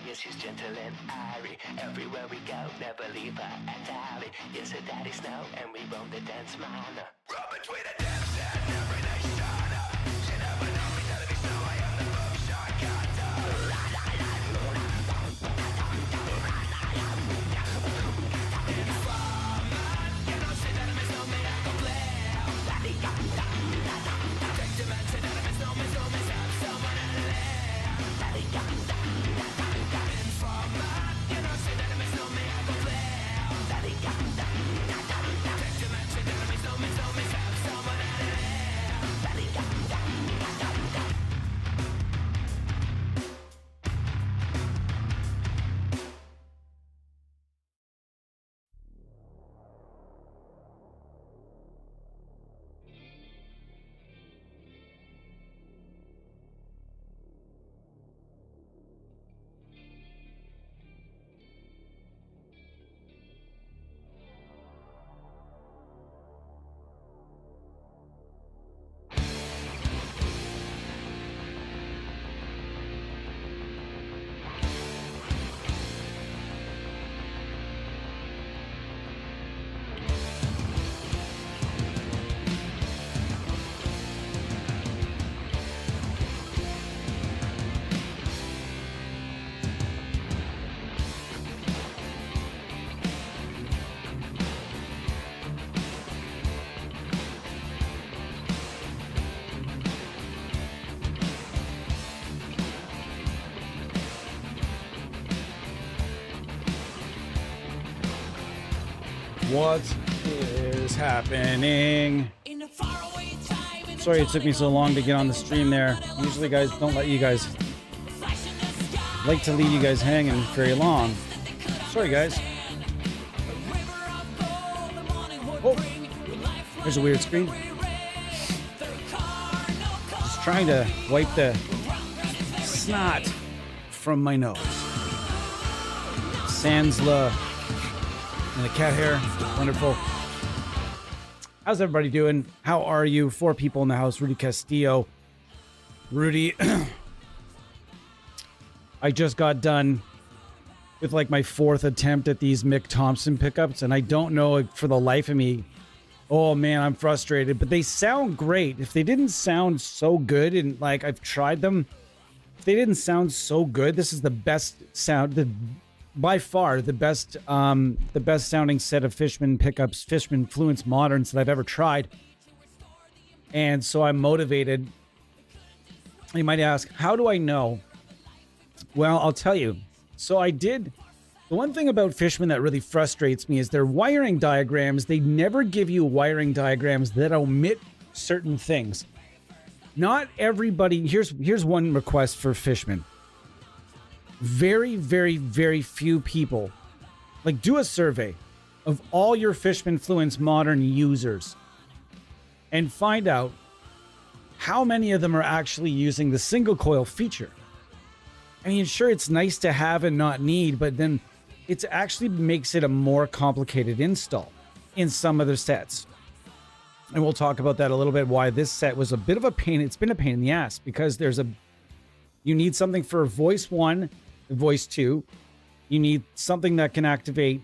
Yes, she's gentle and airy. Everywhere we go, never leave her at alley. Yes, her daddy Snow, and we roam the dance manor. Run between the dance and every nation. She never know me, telling me so. I am the moonshine cutter. Informant, you know she that me know me, I go play. Take the man, say that me know me, have someone in there. What is happening? Sorry it took me so long to get on the stream there. Usually guys don't let you guys like to leave you guys hanging very long. Sorry guys. Oh, there's a weird screen. Just trying to wipe the snot from my nose. Sansla and the cat hair. Wonderful. How's everybody doing? How are you? 4 people in the house. Rudy Castillo. Rudy. I just got done with like my 4th attempt at these Mick Thompson pickups, and I don't know for the life of me. Oh man, I'm frustrated, but they sound great. If they didn't sound so good, and like I've tried them, if they didn't sound so good, this is the best sound, by far the best sounding set of Fishman pickups, Fishman Fluence Moderns that I've ever tried. And so I'm motivated. You might ask, how do I know? Well, I'll tell you. So the one thing about Fishman that really frustrates me is their wiring diagrams. They never give you wiring diagrams that omit certain things. Not everybody, here's one request for Fishman. Very, very, very few people, like do a survey of all your Fishman Fluence Modern users and find out how many of them are actually using the single coil feature. I mean, sure, it's nice to have and not need, but then it actually makes it a more complicated install in some other sets. And we'll talk about that a little bit, why this set was a bit of a pain. It's been a pain in the ass because you need something for voice 1, voice 2. You need something that can activate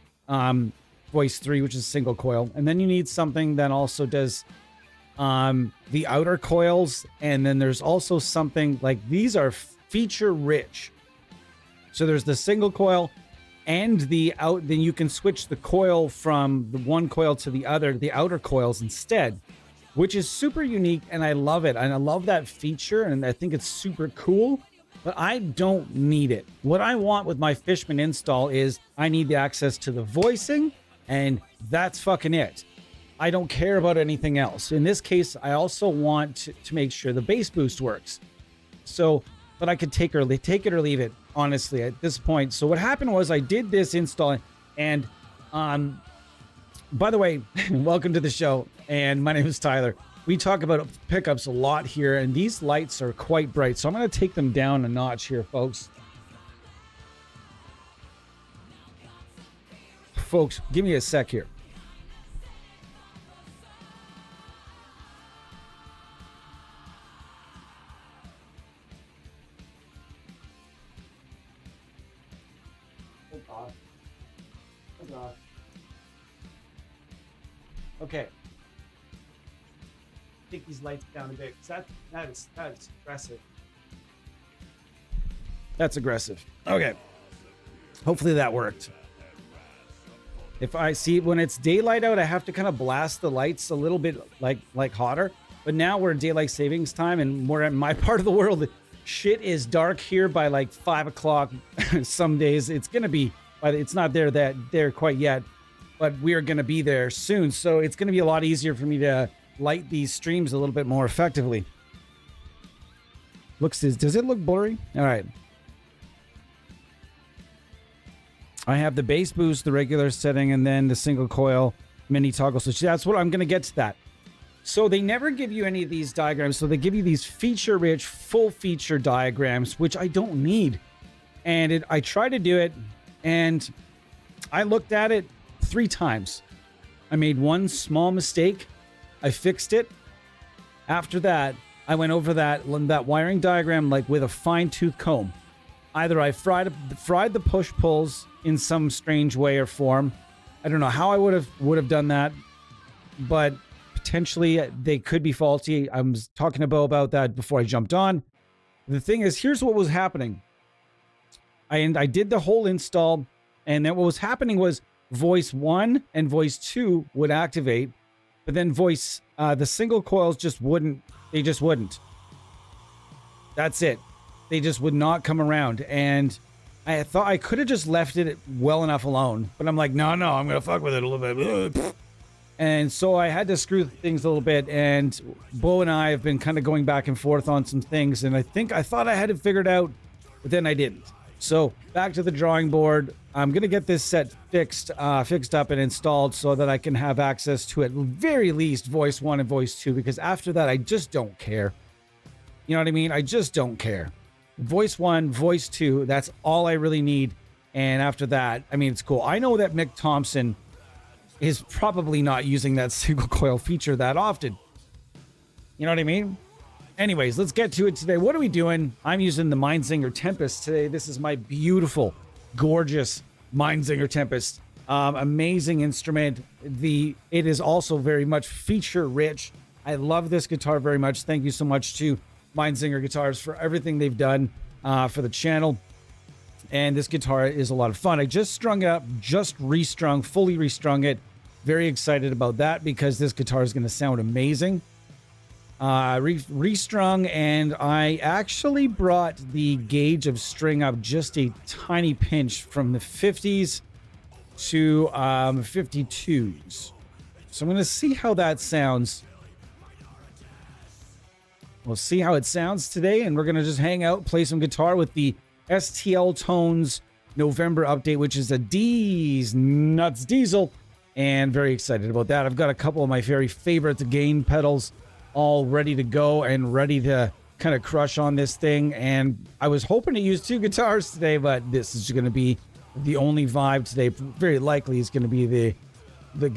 voice 3, which is single coil. And then you need something that also does the outer coils. And then there's also something like these are feature rich. So there's the single coil and then you can switch the coil from the one coil to the outer coils instead, which is super unique. And I love it. And I love that feature. And I think it's super cool, but I don't need it. What I want with my Fishman install is I need the access to the voicing, and that's fucking it. I don't care about anything else. In this case, I also want to make sure the bass boost works. So, but I could take it or leave it, honestly, at this point. So what happened was I did this install, and by the way, welcome to the show, and my name is Tyler. We talk about pickups a lot here, and these lights are quite bright, so I'm going to take them down a notch here, folks. Folks, give me a sec here. Okay. Take these lights down a bit, because that is aggressive. That's aggressive. Okay. Hopefully that worked. If I see when it's daylight out, I have to kind of blast the lights a little bit like hotter. But now we're in daylight savings time, and we're in my part of the world. Shit is dark here by like 5 o'clock. Some days it's gonna be, but it's not there quite yet. But we're gonna be there soon, so it's gonna be a lot easier for me to light these streams a little bit more effectively. Does it look blurry? All right. I have the bass boost, the regular setting, and then the single coil mini toggle switch. That's what I'm going to get to that. So they never give you any of these diagrams. So they give you these feature-rich, full feature diagrams, which I don't need. And I tried to do it, and I looked at it 3 times. I made one small mistake. I fixed it. After that, I went over that wiring diagram like with a fine-tooth comb. Either I fried the push-pulls in some strange way or form. I don't know how I would have done that, but potentially they could be faulty. I was talking to Bo about that before I jumped on. The thing is, here's what was happening. I did the whole install, and then what was happening was voice 1 and voice 2 would activate, but then the single coils just wouldn't. They just wouldn't. That's it. They just would not come around. And I thought I could have just left it well enough alone. But I'm like, no, I'm going to fuck with it a little bit. And so I had to screw things a little bit. And Bo and I have been kind of going back and forth on some things. And I thought I had it figured out, but then I didn't. So back to the drawing board. I'm going to get this set fixed up and installed so that I can have access to at very least voice 1 and voice 2, because after that, I just don't care. You know what I mean? I just don't care. Voice 1, voice 2, that's all I really need. And after that, I mean, it's cool. I know that Mick Thompson is probably not using that single coil feature that often. You know what I mean? Anyways, let's get to it today. What are we doing? I'm using the Mindsinger Tempest today. This is my beautiful, gorgeous Mindsinger Tempest. Amazing instrument. It is also very much feature rich. I love this guitar very much. Thank you so much to Mindsinger Guitars for everything they've done for the channel. And this guitar is a lot of fun. I just strung it up, fully restrung it. Very excited about that because this guitar is going to sound amazing. Restrung, and I actually brought the gauge of string up just a tiny pinch from the 50s to 52s. So I'm going to see how that sounds. We'll see how it sounds today, and we're going to just hang out, play some guitar with the STL Tones November update, which is a D's Nuts Diezel, and very excited about that. I've got a couple of my very favorite gain pedals all ready to go and ready to kind of crush on this thing. And I was hoping to use 2 guitars today, but this is going to be the only vibe today. Very likely is going to be the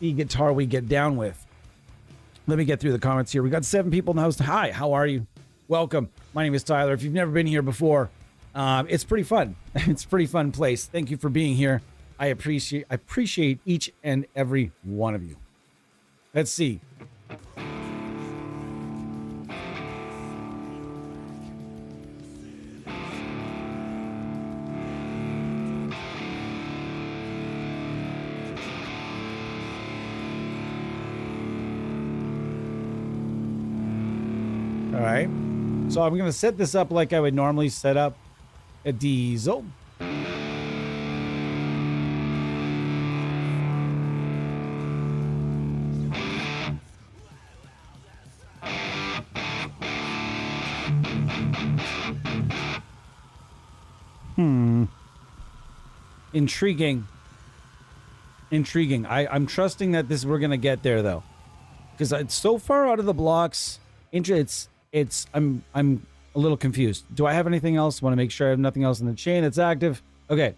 guitar we get down with. Let me get through the comments here. We got 7 people in the house. Hi, how are you? Welcome. My name is Tyler. If you've never been here before, it's pretty fun. It's a pretty fun place. Thank you for being here. I appreciate each and every one of you. Let's see. All right, so I'm going to set this up like I would normally set up a Diezel. Intriguing. I'm trusting that we're going to get there though, because it's so far out of the blocks. I'm a little confused. Do I have anything else? Want to make sure I have nothing else in the chain that's active. Okay.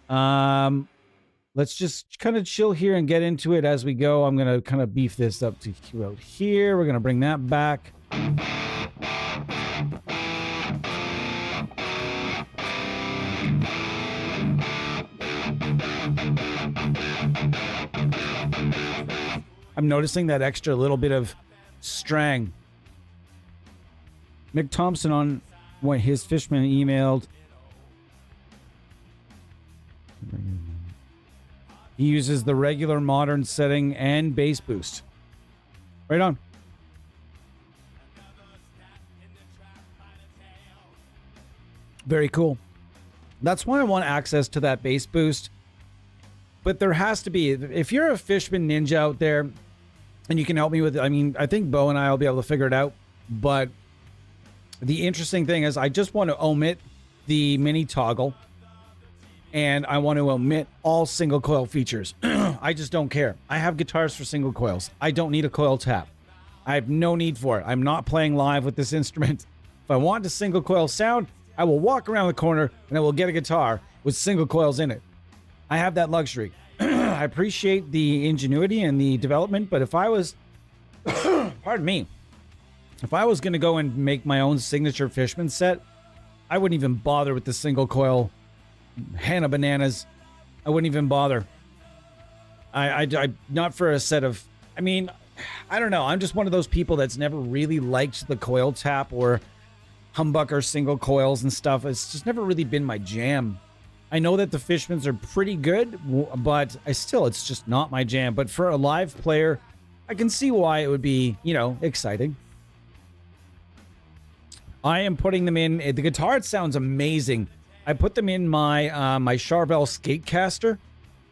Let's just kind of chill here and get into it as we go. I'm going to kind of beef this up to about here. We're going to bring that back. I'm noticing that extra little bit of strang. Mick Thompson on what his Fishman emailed. He uses the regular modern setting and bass boost. Right on. Very cool. That's why I want access to that bass boost. But there has to be, if you're a Fishman ninja out there and you can help me with it, I mean, I think Bo and I will be able to figure it out. But the interesting thing is I just want to omit the mini toggle and I want to omit all single coil features. I just don't care. I have guitars for single coils. I don't need a coil tap. I have no need for it. I'm not playing live with this instrument. If I want a single coil sound, I will walk around the corner and I will get a guitar with single coils in it. I have that luxury. I appreciate the ingenuity and the development, but if I was, pardon me, if I was going to go and make my own signature Fishman set, I wouldn't even bother with the single coil Hannah Bananas. I wouldn't even bother. I not for a set of, I mean, I don't know. I'm just one of those people that's never really liked the coil tap or humbucker single coils and stuff. It's just never really been my jam. I know that the Fishmans are pretty good, but it's just not my jam. But for a live player, I can see why it would be, exciting. I am putting them in. The guitar, it sounds amazing. I put them in my my Charvel Skatecaster,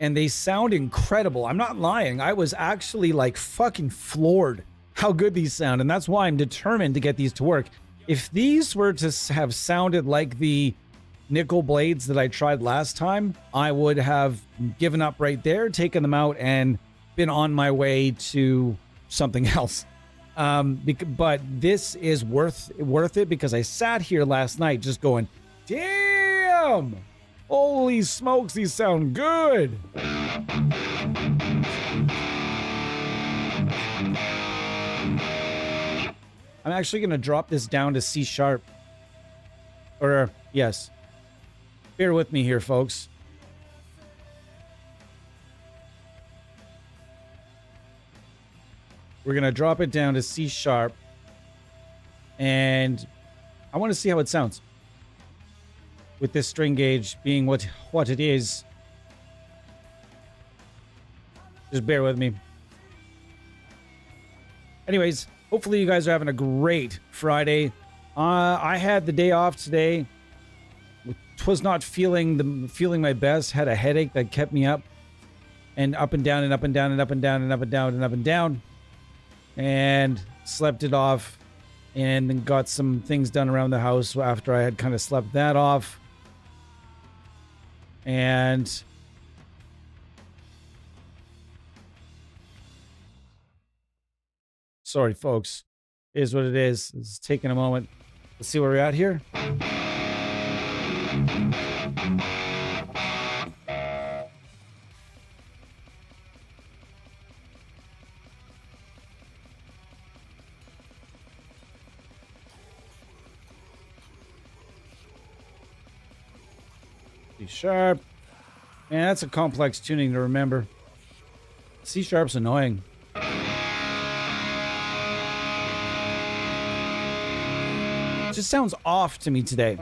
and they sound incredible. I'm not lying. I was actually like fucking floored how good these sound, and that's why I'm determined to get these to work. If these were to have sounded like the nickel blades that I tried last time, I would have given up right there, taken them out, and been on my way to something else. But this is worth it because I sat here last night just going, damn, holy smokes, these sound good. I'm actually going to drop this down to C sharp. Or, yes. Bear with me here, folks. We're going to drop it down to C sharp. And I want to see how it sounds. With this string gauge being what it is. Just bear with me. Anyways, hopefully you guys are having a great Friday. I had the day off today. Was not feeling my best. Had a headache that kept me up. And up and down and up and down and up and down and up and down and up and down. And slept it off. And then got some things done around the house after I had kind of slept that off. And sorry, folks. It is what it is. It's taking a moment. Let's see where we're at here. C sharp. Man, that's a complex tuning to remember. C sharp's annoying. It just sounds off to me today.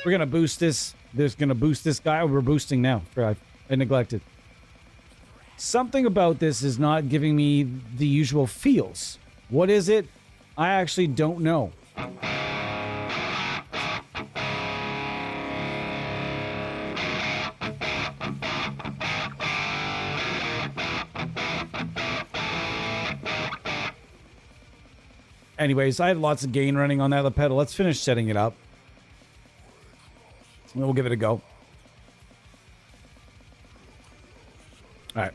We're gonna boost this. There's gonna boost this guy. We're boosting now. I neglected. Something about this is not giving me the usual feels. What is it? I actually don't know. Anyways, I had lots of gain running on that pedal. Let's finish setting it up. And we'll give it a go. All right.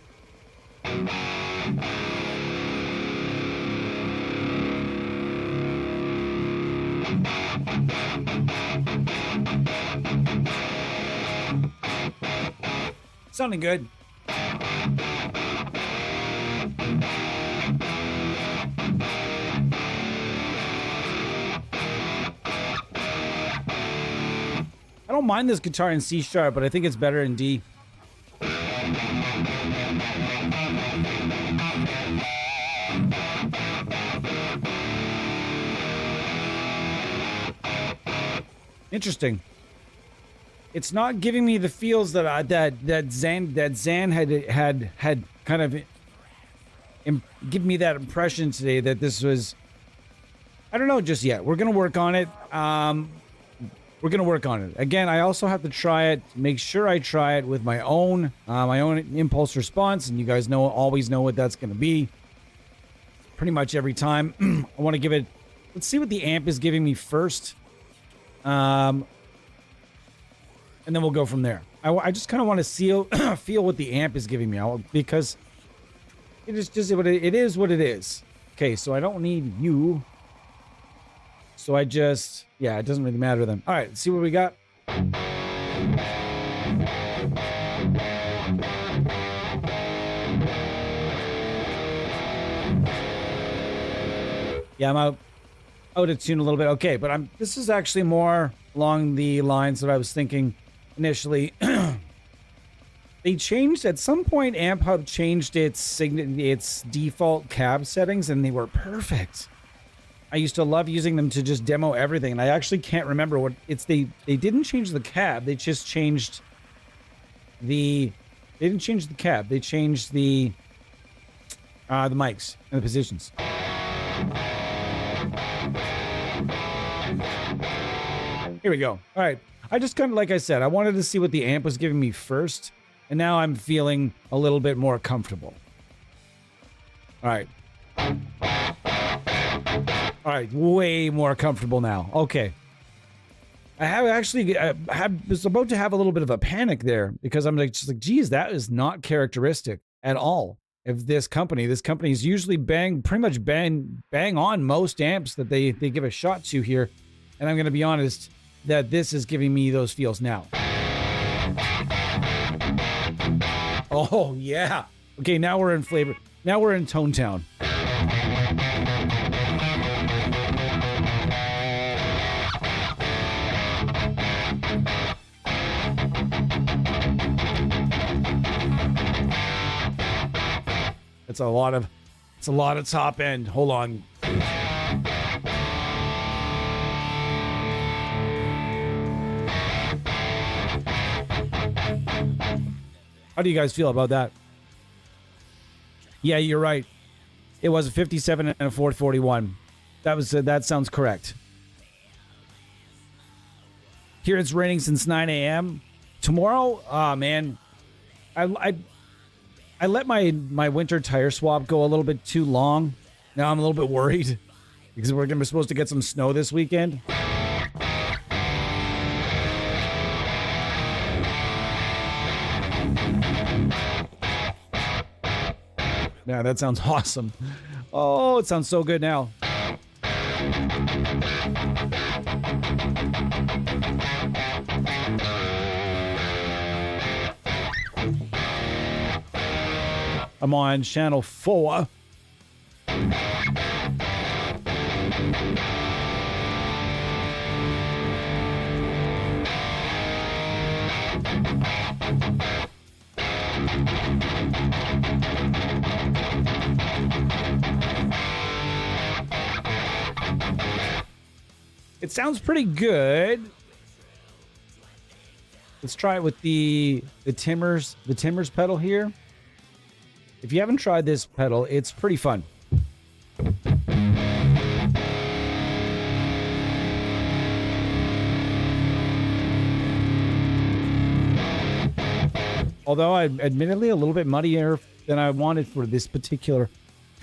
Sounding good. I don't mind this guitar in C sharp, but I think it's better in D. Interesting. It's not giving me the feels that Zan had kind of give me that impression today that this was. I don't know just yet. We're gonna work on it. We're gonna work on it. Again, I also have to try it. Make sure I try it with my own impulse response, and you guys always know what that's gonna be. Pretty much every time. I want to give it. Let's see what the amp is giving me first, and then we'll go from there. I just kind of want to feel what the amp is giving me, because it is just what it is. What it is. Okay, so I don't need you. So I just, yeah, it doesn't really matter then. All right, let's see what we got. Yeah, I'm out of tune a little bit. Okay, but this is actually more along the lines that I was thinking initially. They changed at some point. AmpHub changed its default cab settings, and they were perfect. I used to love using them to just demo everything, and I actually can't remember what it's. They didn't change the cab. They just changed the. They didn't change the cab. They changed the mics and the positions. Here we go. All right. I just kind of, like I said, I wanted to see what the amp was giving me first, and now I'm feeling a little bit more comfortable. All right. All right, way more comfortable now. Okay. I have actually was about to have a little bit of a panic there because I'm like, just like, geez, that is not characteristic at all of this company. This company is usually pretty much bang on most amps that they give a shot to here. And I'm going to be honest that this is giving me those feels now. Oh, yeah. Okay, now we're in flavor. Now we're in Tone Town. It's a lot of top end. Hold on. How do you guys feel about that? Yeah, you're right. It was a 57 and a 441. That sounds correct. Here it's raining since 9 a.m. Tomorrow, man, I let my winter tire swap go a little bit too long. Now I'm a little bit worried because we're supposed to get some snow this weekend. Yeah, that sounds awesome. Oh, it sounds so good now. I'm on channel 4. It sounds pretty good. Let's try it with the Timbers pedal here. If you haven't tried this pedal, it's pretty fun. Although I'm admittedly a little bit muddier than I wanted for this particular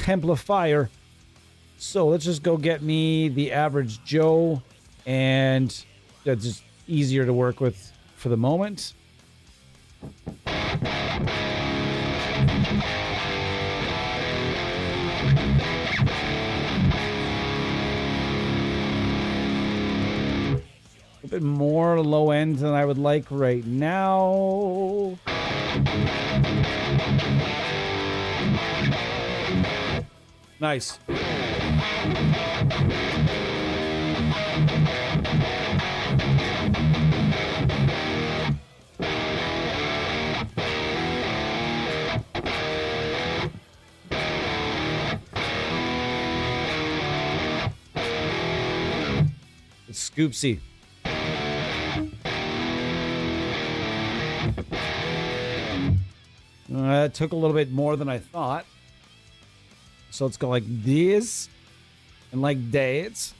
amplifier. So let's just go get me the average Joe, and that's just easier to work with for the moment. A bit more low end than I would like right now. Nice. It's scoopsy. It took a little bit more than I thought. So let's go like this and like that.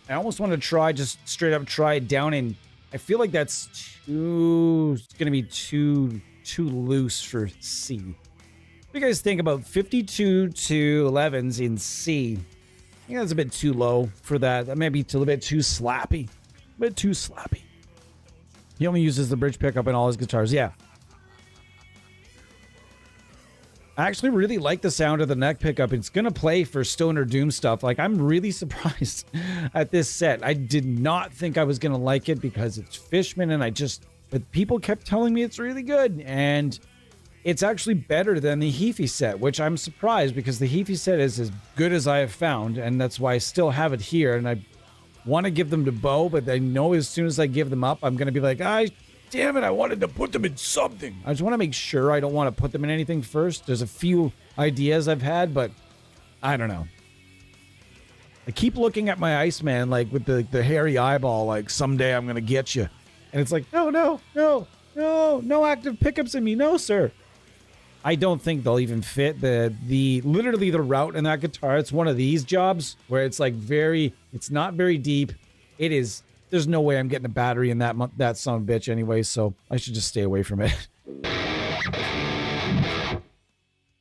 I almost want to try, just straight up try it down, and I feel like that's it's going to be too loose for C. What do you guys think about 52 to 11s in C? I think that's a bit too low for that. That may be a little bit too slappy. A bit too slappy. He only uses the bridge pickup in all his guitars. Yeah. I actually really like the sound of the neck pickup. It's going to play for Stoner Doom stuff. Like, I'm really surprised at this set. I did not think I was going to like it because it's Fishman, and but people kept telling me it's really good. And it's actually better than the Heafy set, which I'm surprised because the Heafy set is as good as I have found, and that's why I still have it here. And I want to give them to Bo, but I know as soon as I give them up, I'm going to be like, damn it, I wanted to put them in something. I just want to make sure I don't want to put them in anything first. There's a few ideas I've had, but I don't know. I keep looking at my Iceman, like with the hairy eyeball, like someday I'm going to get you. And it's like, no active pickups in me. No, sir. I don't think they'll even fit literally the route in that guitar. It's one of these jobs where it's like it's not very deep. It is there's no way I'm getting a battery in that son of a bitch anyway, so I should just stay away from it.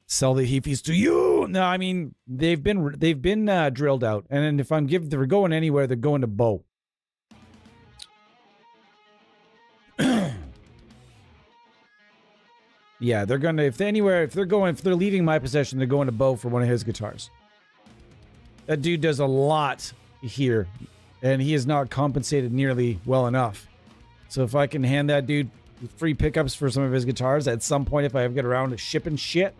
Sell the heafies to you. No, I mean they've been drilled out, and if they're going anywhere, they're going to Bow. Yeah, they're gonna if they're leaving my possession, they're going to Bow for one of his guitars. That dude does a lot here, and he is not compensated nearly well enough. So if I can hand that dude free pickups for some of his guitars at some point, if I ever get around to shipping shit.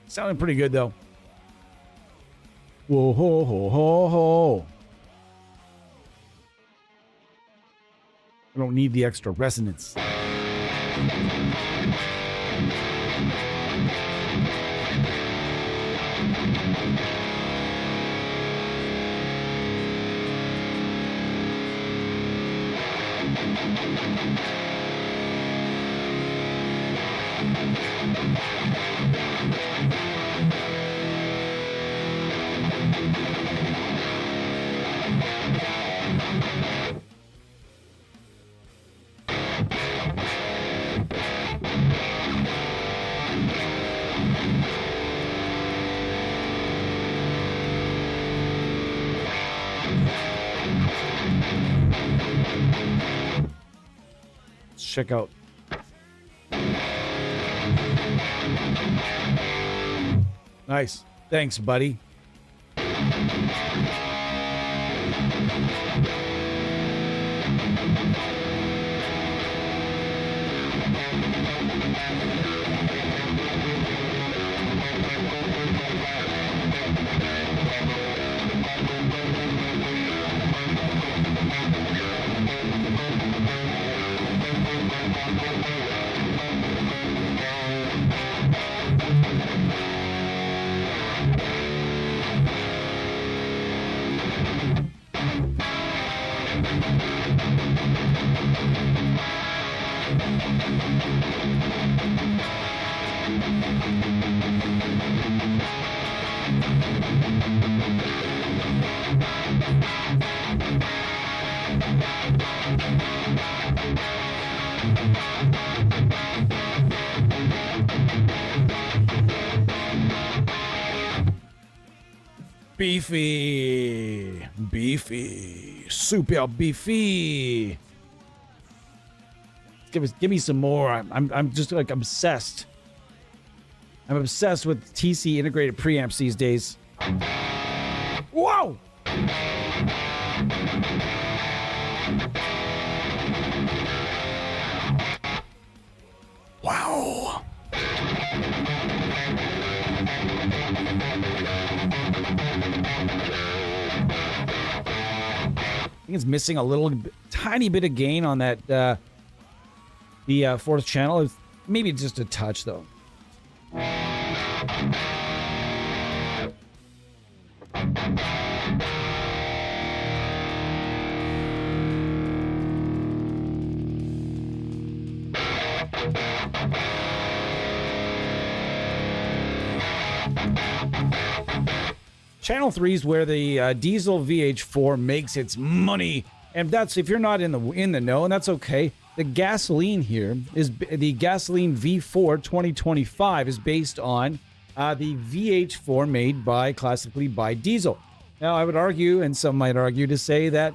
Sounding pretty good though. Whoa ho ho ho ho. I don't need the extra resonance. Check out. Nice. Thanks, buddy. Beefy, super beefy. Give me some more. I'm just like obsessed. I'm obsessed with TC integrated preamps these days. Whoa! Wow. I think it's missing a little tiny bit of gain on that the fourth channel. Maybe just a touch though. Channel 3 is where the Diezel VH4 makes its money, and that's if you're not in the know, and that's okay. The gasoline here is the gasoline V4 2025 is based on the VH4 made classically by Diezel. Now, I would argue, and some might argue, to say that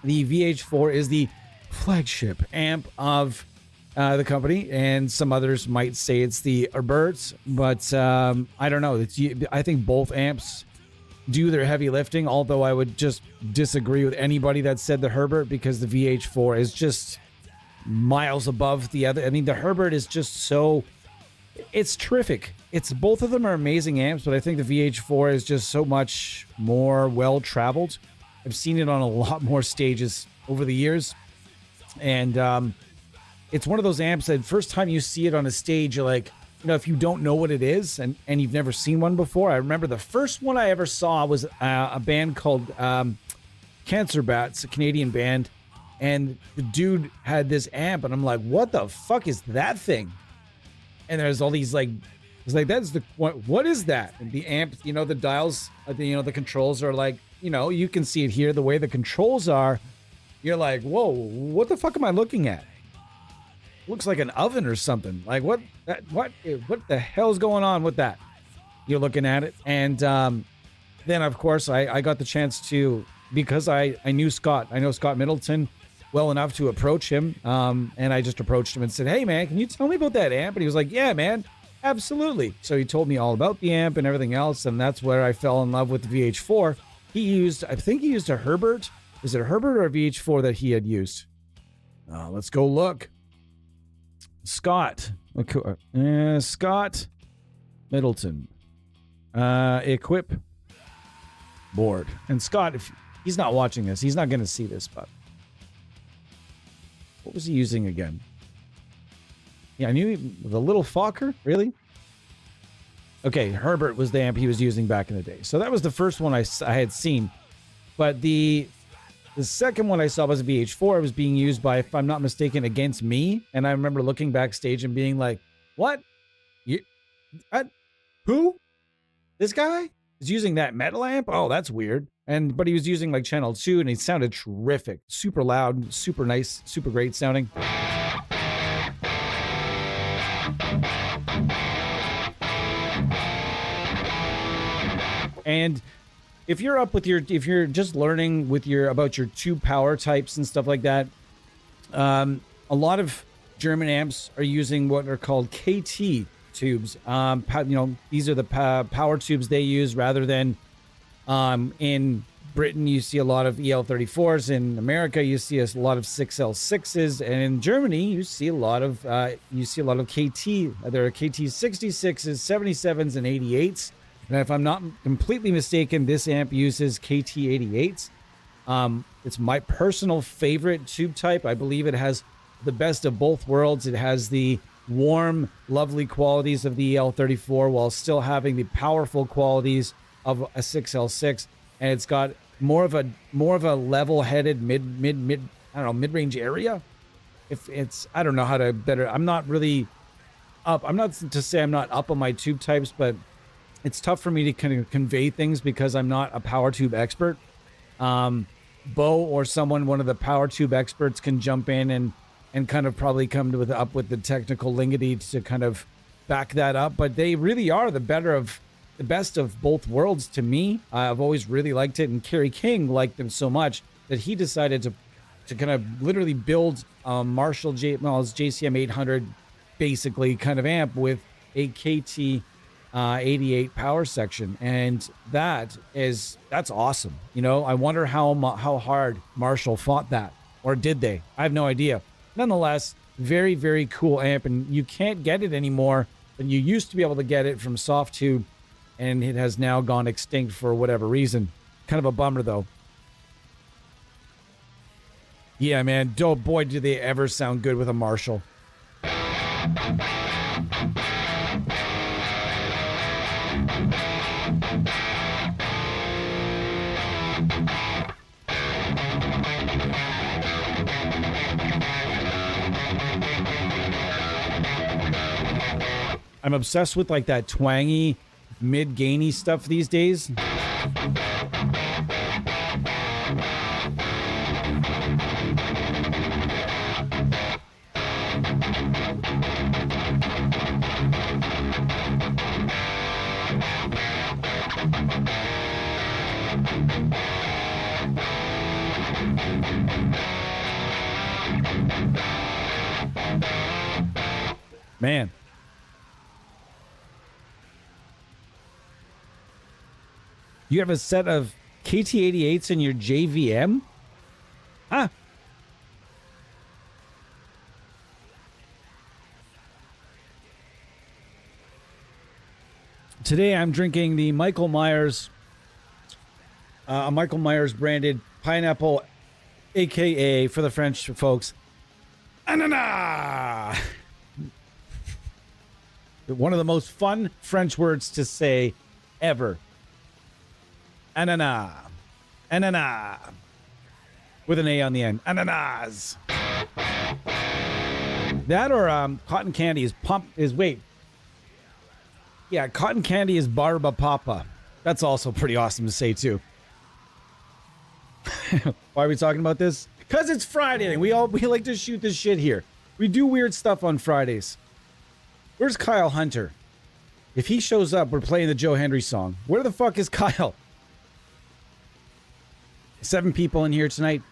the VH4 is the flagship amp of the company, and some others might say it's the Herberts, but I don't know. I think both amps do their heavy lifting, although I would just disagree with anybody that said the Herbert, because the VH4 is just miles above the other. I mean, the Herbert is just so, it's terrific. It's, both of them are amazing amps, but I think the VH4 is just so much more well-traveled. I've seen it on a lot more stages over the years, and it's one of those amps that first time you see it on a stage, you're like, you know, if you don't know what it is and you've never seen one before. I remember the first one I ever saw was a band called Cancer Bats, a Canadian band, and the dude had this amp, and I'm like, what the fuck is that thing? And there's all these, like, it's like, that's the, what is that? And the amp, you know, the dials, the controls are like, you know, you can see it here, the way the controls are, you're like, whoa, what the fuck am I looking at? Looks like an oven or something. Like, what the hell's going on with that? You're looking at it. And then, of course, I got the chance to, because I knew Scott. I know Scott Middleton well enough to approach him. And I just approached him and said, hey, man, can you tell me about that amp? And he was like, yeah, man, absolutely. So he told me all about the amp and everything else. And that's where I fell in love with the VH4. I think he used a Herbert. Is it a Herbert or a VH4 that he had used? Let's go look. Scott Middleton, equip board. And Scott, if he's not watching this, he's not going to see this, but what was he using again? Yeah, I knew the little Fokker, really? Okay, Herbert was the amp he was using back in the day. So that was the first one I had seen. But the second one I saw was a VH4. It was being used by, if I'm not mistaken, Against Me. And I remember looking backstage and being like, what? Who? This guy is using that metal amp? Oh, that's weird. But he was using like channel 2, and he sounded terrific. Super loud, super nice, super great sounding. And if you're just learning about your tube power types and stuff like that, a lot of German amps are using what are called KT tubes. These are the power tubes they use, rather than in Britain you see a lot of EL34s. In America you see a lot of 6L6s, and in Germany you see a lot of KT. There are KT66s, 77s, and 88s. And if I'm not completely mistaken, this amp uses KT88s. It's my personal favorite tube type. I believe it has the best of both worlds. It has the warm, lovely qualities of the EL34 while still having the powerful qualities of a 6L6. And it's got more of a level-headed mid-range area. I don't know how to better. I'm not really up. I'm not to say I'm not up on my tube types, but it's tough for me to kind of convey things because I'm not a power tube expert. Bo or one of the power tube experts can jump in and kind of probably come up with the technical lingity to kind of back that up. But they really are the best of both worlds to me. I've always really liked it, and Kerry King liked them so much that he decided to kind of literally build a Marshall JCM 800 basically kind of amp with a KT 88 power section, and that's awesome. You know, I wonder how hard Marshall fought that, or did they? I have no idea. Nonetheless, very, very cool amp, and you can't get it anymore. And you used to be able to get it from Softtube, and it has now gone extinct for whatever reason. Kind of a bummer, though. Yeah, man. Oh boy, do they ever sound good with a Marshall. I'm obsessed with like that twangy, mid-gainy stuff these days. Man. You have a set of KT88s in your JVM? Huh? Today I'm drinking the Michael Myers branded pineapple, aka for the French folks, ananas. One of the most fun French words to say ever. Ananas. Ananas. With an A on the end. Ananas. That or cotton candy is yeah, cotton candy is barba papa. That's also pretty awesome to say too. Why are we talking about this? Because it's Friday and we like to shoot this shit here. We do weird stuff on Fridays. Where's Kyle Hunter? If he shows up, we're playing the Joe Henry song. Where the fuck is Kyle? 7 people in here tonight.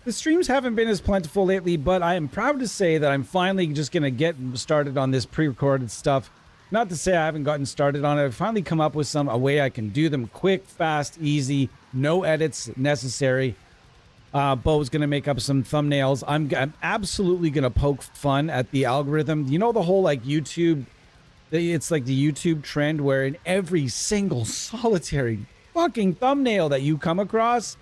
The streams haven't been as plentiful lately, but I am proud to say that I'm finally just going to get started on this pre-recorded stuff. Not to say I haven't gotten started on it. I've finally come up with a way I can do them quick, fast, easy, no edits necessary. Bo's going to make up some thumbnails. I'm absolutely going to poke fun at the algorithm. You know the whole like YouTube, it's like the YouTube trend where in every single solitary fucking thumbnail that you come across,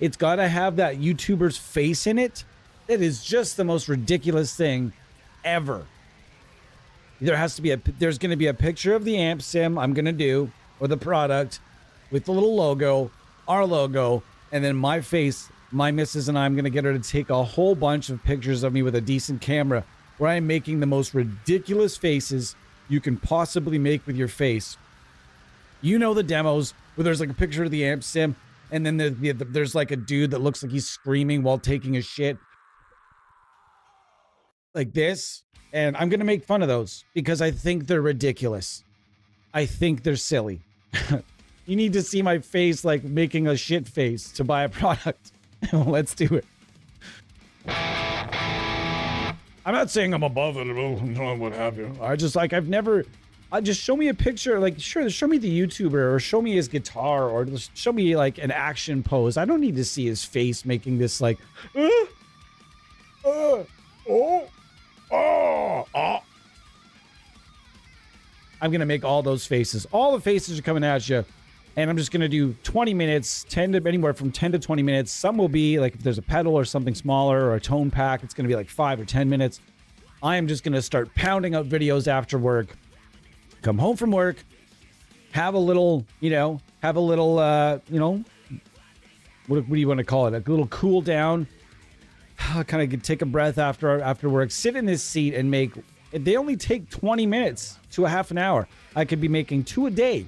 it's got to have that YouTuber's face in it. It is just the most ridiculous thing ever. There's going to be a picture of the amp sim I'm going to do, or the product, with the little logo, our logo, and then my face. My missus and I'm going to get her to take a whole bunch of pictures of me with a decent camera where I'm making the most ridiculous faces you can possibly make with your face. You know the demos where there's like a picture of the amp sim and then there's like a dude that looks like he's screaming while taking a shit. Like this. And I'm going to make fun of those because I think they're ridiculous. I think they're silly. You need to see my face like making a shit face to buy a product. Let's do it. I'm not saying I'm above it or what have you. I just show me a picture, like sure, show me the YouTuber or show me his guitar or just show me like an action pose. I don't need to see his face making this like I'm gonna make all those faces. All the faces are coming at you. And I'm just going to do 20 minutes, anywhere from 10 to 20 minutes. Some will be like if there's a pedal or something smaller or a tone pack, it's going to be like 5 or 10 minutes. I am just going to start pounding out videos after work. Come home from work, have a little, what do you want to call it? A little cool down, kind of take a breath after work, sit in this seat and they only take 20 minutes to a half an hour. I could be making 2 a day.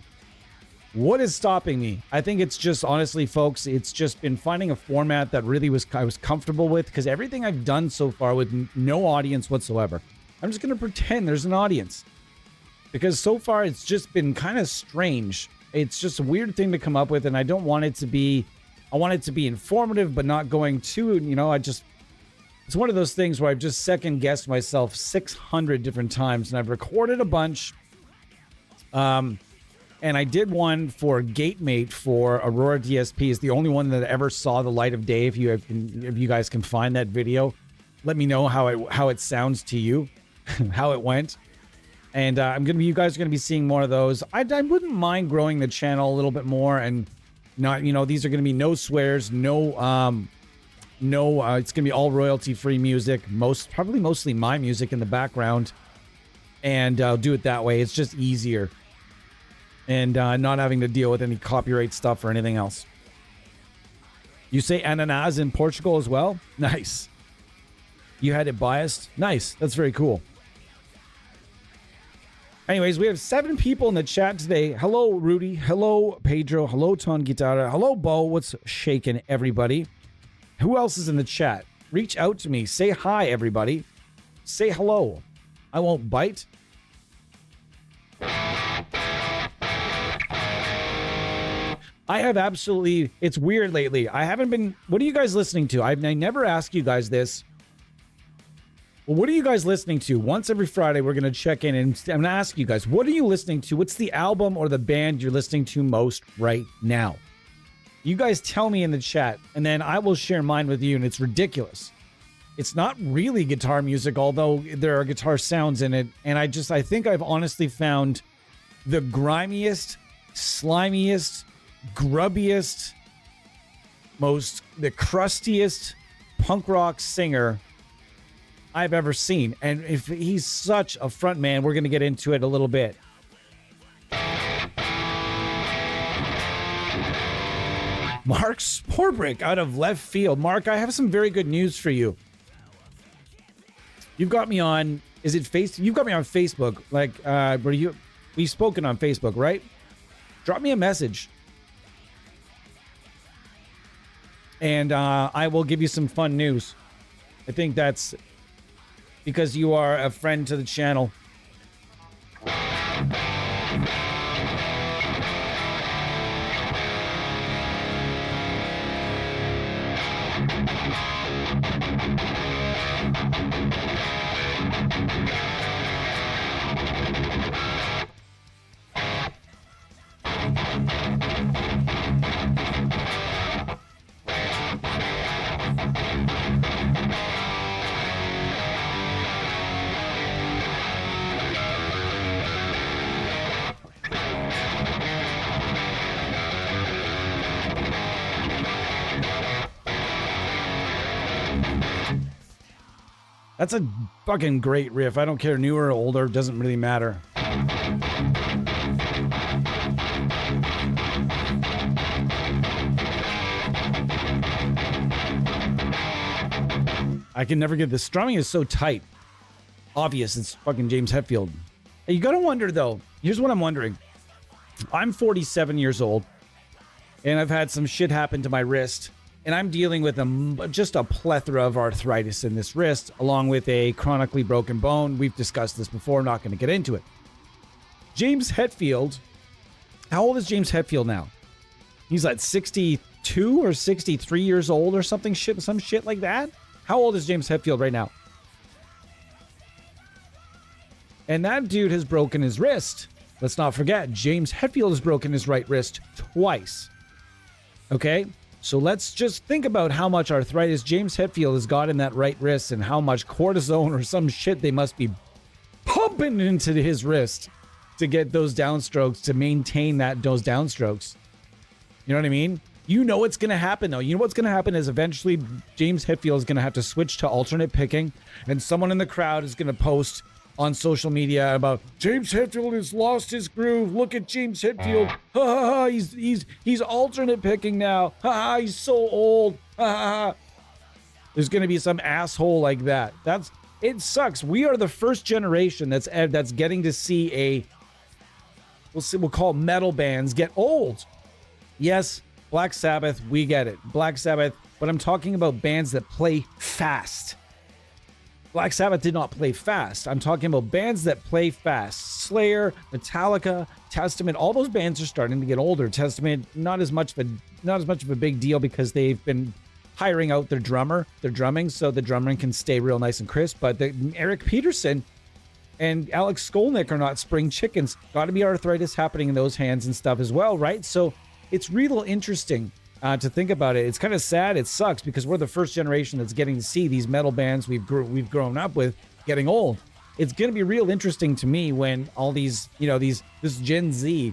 What is stopping me? I think it's just, honestly, folks, it's just been finding a format that really I was comfortable with because everything I've done so far with no audience whatsoever. I'm just going to pretend there's an audience because so far it's just been kind of strange. It's just a weird thing to come up with and I don't want it to be, I want it to be informative but not going too, it's one of those things where I've just second guessed myself 600 different times and I've recorded a bunch. And I did one for GateMate for Aurora DSP. Is the only one that ever saw the light of day. If you guys can find that video, let me know how it sounds to you, how it went. And you guys are gonna be seeing more of those. I wouldn't mind growing the channel a little bit more and not, these are gonna be no swears, no, it's gonna be all royalty-free music. Probably mostly my music in the background, and I'll do it that way. It's just easier. And not having to deal with any copyright stuff or anything else. You say ananas in Portugal as well? Nice. You had it biased? Nice. That's very cool. Anyways, we have 7 people in the chat today. Hello, Rudy. Hello, Pedro. Hello, Ton Guitarra. Hello, Bo. What's shaking, everybody? Who else is in the chat? Reach out to me. Say hi, everybody. Say hello. I won't bite. I have absolutely, it's weird lately. I haven't been, what are you guys listening to? I never ask you guys this. Well, what are you guys listening to? Once every Friday, we're going to check in and I'm going to ask you guys, what are you listening to? What's the album or the band you're listening to most right now? You guys tell me in the chat, and then I will share mine with you, and it's ridiculous. It's not really guitar music, although there are guitar sounds in it, and I think I've honestly found the grimiest, slimiest, grubbiest, the crustiest punk rock singer I've ever seen. And if he's such a front man, we're going to get into it a little bit. Mark Sporbrick out of left field. Mark, I have some very good news for you. You've got me on, is it You've got me on Facebook. Like, we've spoken on Facebook, right? Drop me a message. And I will give you some fun news. I think that's because you are a friend to the channel. That's a fucking great riff. I don't care, newer or older, doesn't really matter. I can never get the strumming is so tight. Obvious, it's fucking James Hetfield. You gotta wonder though, here's what I'm wondering. I'm 47 years old, and I've had some shit happen to my wrist. And I'm dealing with just a plethora of arthritis in this wrist, along with a chronically broken bone. We've discussed this before. I'm not going to get into it. James Hetfield. How old is James Hetfield now? He's like 62 or 63 years old or some shit like that. How old is James Hetfield right now? And that dude has broken his wrist. Let's not forget, James Hetfield has broken his right wrist twice. Okay? So let's just think about how much arthritis James Hetfield has got in that right wrist and how much cortisone or some shit they must be pumping into his wrist to get those downstrokes, to maintain those downstrokes. You know what I mean? You know what's going to happen, though. You know what's going to happen is eventually James Hetfield is going to have to switch to alternate picking, and someone in the crowd is going to post on social media about James Hetfield has lost his groove. Look at James Hetfield. Ha ha ha. He's alternate picking now. Ha ha. He's so old. Ha ha ha. There's going to be some asshole like that. It sucks. We are the first generation that's getting to see we'll call metal bands get old. Yes, Black Sabbath, we get it. Black Sabbath, but I'm talking about bands that play fast. Black Sabbath did not play fast. I'm talking about bands that play fast. Slayer, Metallica, Testament, all those bands are starting to get older. Testament, not as much of a big deal because they've been hiring out their drumming, so the drumming can stay real nice and crisp. But Eric Peterson and Alex Skolnick are not spring chickens. Got to be arthritis happening in those hands and stuff as well, right? So it's real interesting. To think about it. It's kind of sad. It sucks because we're the first generation that's getting to see these metal bands we've grown up with getting old. It's going to be real interesting to me when all these, this Gen Z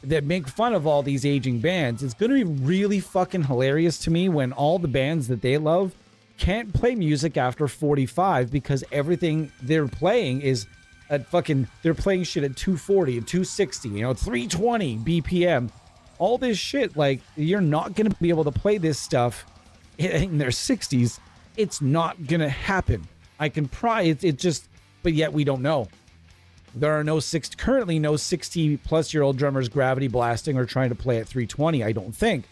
that make fun of all these aging bands. It's going to be really fucking hilarious to me when all the bands that they love can't play music after 45 because everything they're playing is they're playing shit at 240 and 260, 320 BPM. All this shit, like, you're not going to be able to play this stuff in their 60s. It's not going to happen. I can but yet we don't know. There are currently no 60-plus-year-old drummers gravity blasting or trying to play at 320, I don't think.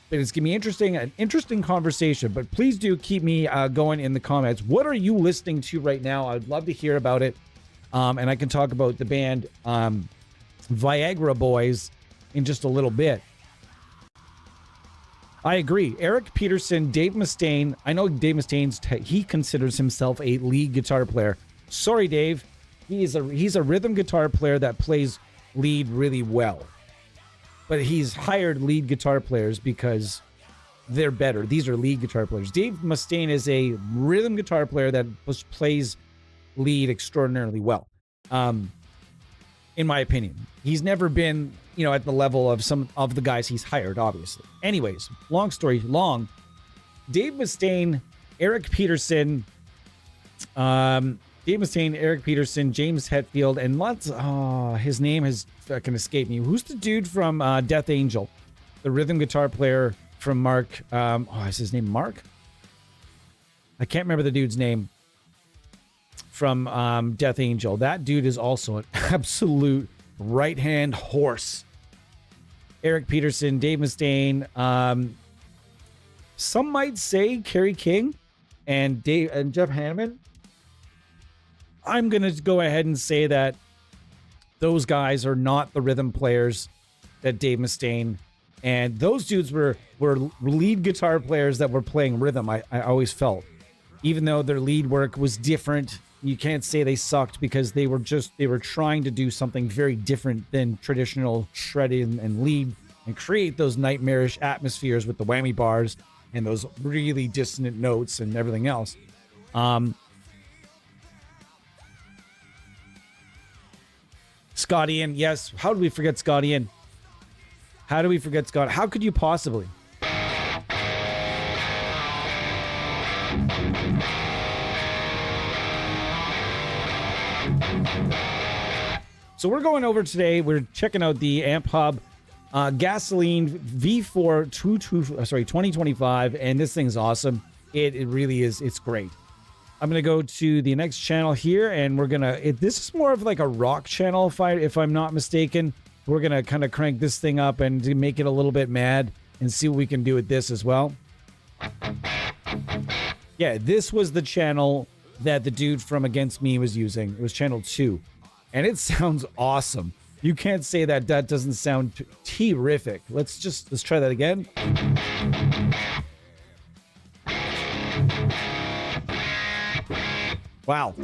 But it's going to be an interesting conversation. But please do keep me going in the comments. What are you listening to right now? I'd love to hear about it. And I can talk about the band Viagra Boys in just a little bit. I agree. Eric Peterson, Dave Mustaine. I know Dave Mustaine's he considers himself a lead guitar player. Sorry, Dave. He's a rhythm guitar player that plays lead really well. But he's hired lead guitar players because they're better. These are lead guitar players. Dave Mustaine is a rhythm guitar player that plays lead extraordinarily well. In my opinion, he's never been, at the level of some of the guys he's hired, obviously. Anyways, long story long, Dave Mustaine, Eric Peterson, James Hetfield, and lots. His name has fucking escaped me. Who's the dude from Death Angel? The rhythm guitar player from Mark. Is his name Mark? I can't remember the dude's name from Death Angel. That dude is also an absolute right-hand horse. Eric Peterson, Dave Mustaine. Some might say Kerry King and Jeff Hanneman. I'm going to go ahead and say that those guys are not the rhythm players that Dave Mustaine, and those dudes were lead guitar players that were playing rhythm. I always felt, even though their lead work was different, you can't say they sucked because they were trying to do something very different than traditional shredding and lead and create those nightmarish atmospheres with the whammy bars and those really dissonant notes and everything else. Scott Ian, yes. How did we forget Scott Ian? How do we forget Scott? How could you possibly? So we're going over today. We're checking out the AmpHub Gasoline V4 2025, and this thing's awesome. It really is. It's great. I'm going to go to the next channel here, and we're going to... This is more of like a rock channel, if I'm not mistaken. We're going to kind of crank this thing up and make it a little bit mad and see what we can do with this as well. Yeah, this was the channel that the dude from Against Me was using. It was channel 2. And it sounds awesome. You can't say that doesn't sound terrific. Let's try that again. Wow.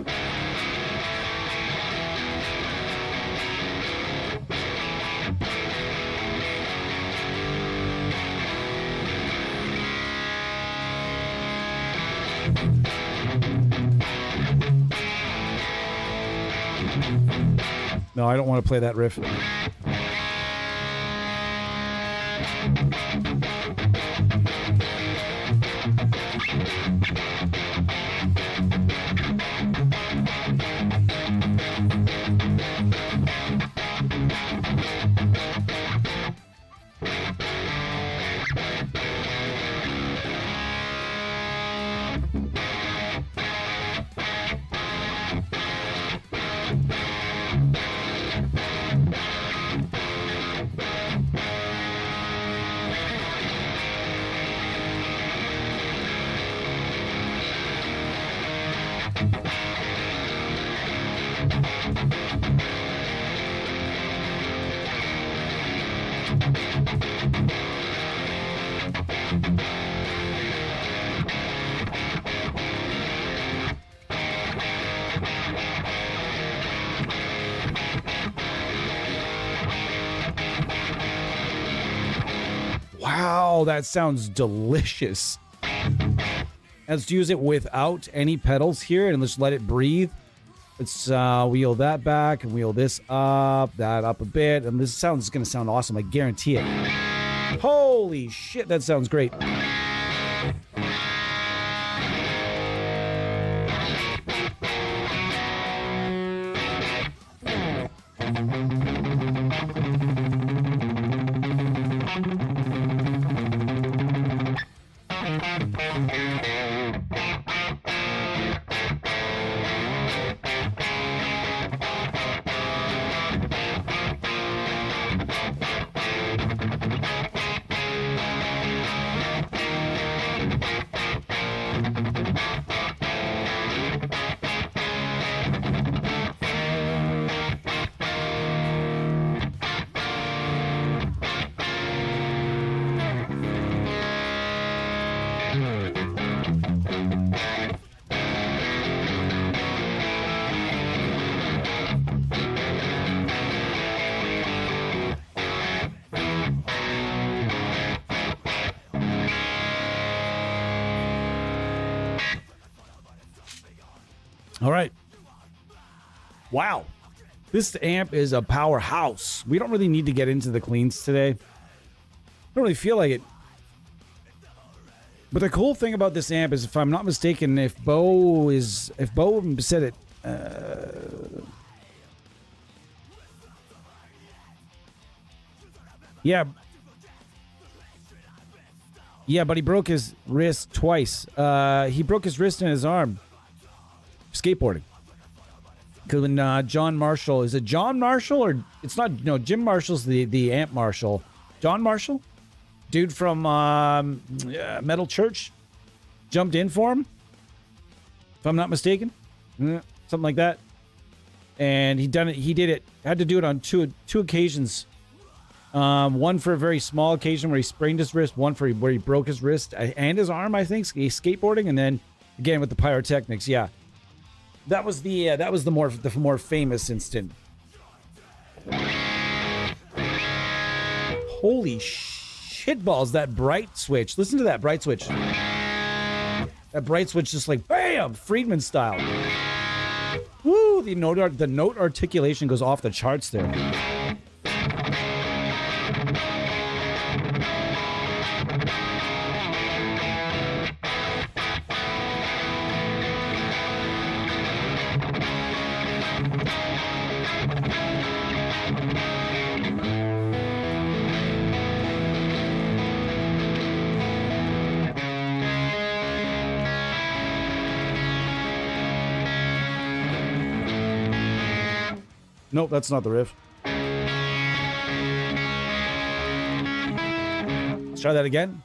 No, I don't want to play that riff. Wow, that sounds delicious. Let's use it without any pedals here and let's let it breathe. Let's wheel that back and wheel this up, that up a bit, and this is going to sound awesome. I guarantee it. Holy shit, that sounds great. All right. Wow. This amp is a powerhouse. We don't really need to get into the cleans today. I don't really feel like it. But the cool thing about this amp is, if I'm not mistaken, if Bo said it, yeah, but he broke his wrist twice. He broke his wrist and his arm skateboarding. Because when John Marshall, is it John Marshall or it's not? No, Jim Marshall's the amp Marshall. John Marshall, dude from Metal Church, jumped in for him, if I'm not mistaken, something like that. And he did it. Had to do it on two occasions. One for a very small occasion where he sprained his wrist. One for where he broke his wrist and his arm, I think, skateboarding, and then again with the pyrotechnics. Yeah, that was the more famous instant. Holy shitballs! That bright switch. Listen to that bright switch. That bright switch, just like bam, Friedman style. Woo! The note articulation goes off the charts there. Nope, that's not the riff. Let's try that again.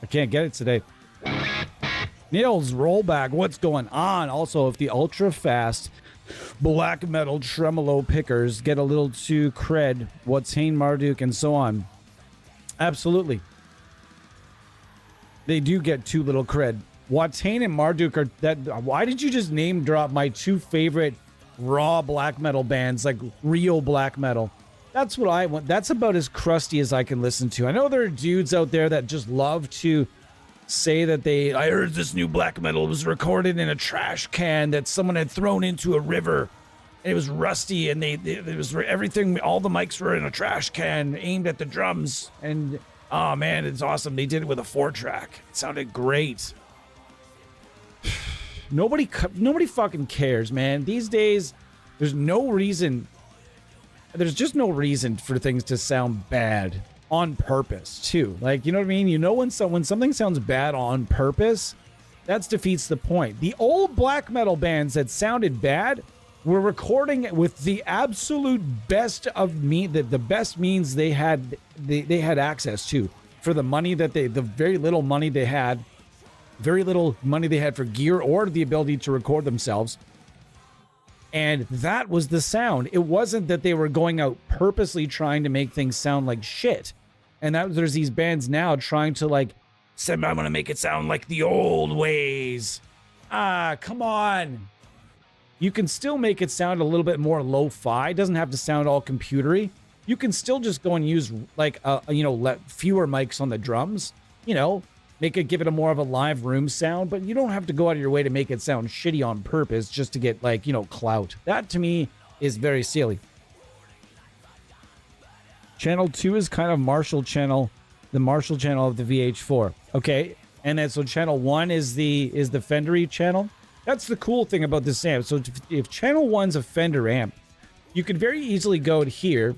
I can't get it today. Nils Rollback, what's going on? Also, if the ultra fast black metal tremolo pickers get a little too cred, Watain, Marduk, and so on. Absolutely. They do get too little cred. Watain and Marduk are that. Why did you just name drop my two favorite raw black metal bands, like real black metal? That's what I want. That's about as crusty as I can listen to. I know there are dudes out there that just love to say that I heard this new black metal was recorded in a trash can that someone had thrown into a river. It was rusty, and it was everything. All the mics were in a trash can aimed at the drums. And oh man, it's awesome. They did it with a 4-track. It sounded great. Nobody fucking cares, man. These days, there's no reason. There's just no reason for things to sound bad on purpose, too. Like, you know what I mean? You know, when something sounds bad on purpose, that defeats the point. The old black metal bands that sounded bad were recording with the absolute best of the best means they had access to, for the money that the very little money they had for gear or the ability to record themselves. And that was the sound. It wasn't that they were going out purposely trying to make things sound like shit. And there's these bands now trying to like say, I'm gonna make it sound like the old ways. Come on. You can still make it sound a little bit more lo-fi. It doesn't have to sound all computery. You can still just go and use like let fewer mics on the drums. Give it a more of a live room sound, but you don't have to go out of your way to make it sound shitty on purpose just to get clout. That to me is very silly. Channel 2 is kind of Marshall channel, the Marshall channel of the VH4. Okay, and then so channel 1 is the Fendery channel. That's the cool thing about this amp. So if channel 1's a Fender amp, you could very easily go to here.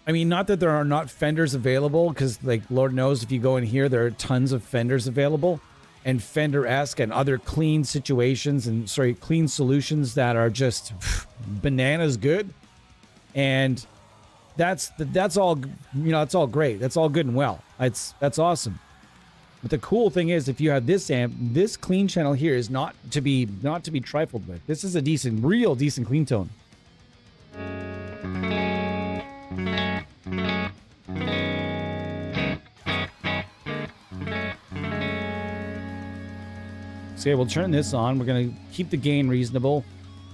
I mean, not that there are not Fenders available, because like Lord knows if you go in here, there are tons of Fenders available, and Fender-esque and other clean solutions that are just bananas good. And that's all, it's all great. That's all good and well. That's awesome. But the cool thing is, if you have this amp, this clean channel here is not to be trifled with. This is a real decent clean tone. So yeah, we'll turn this on. We're gonna keep the gain reasonable.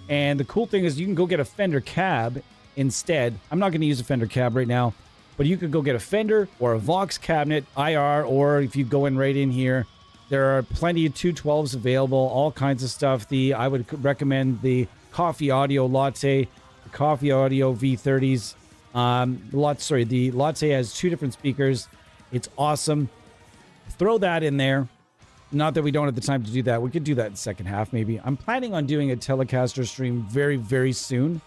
And the cool thing is you can go get a Fender cab instead. I'm not going to use a Fender cab right now, but you could go get a Fender or a Vox cabinet, IR, or if you go in right in here, there are plenty of 212s available, all kinds of stuff. I would recommend the Coffee Audio Latte, the Coffee Audio V30s. The Latte has 2 different speakers. It's awesome. Throw that in there. Not that we don't have the time to do that. We could do that in the second half, maybe. I'm planning on doing a Telecaster stream very, very soon.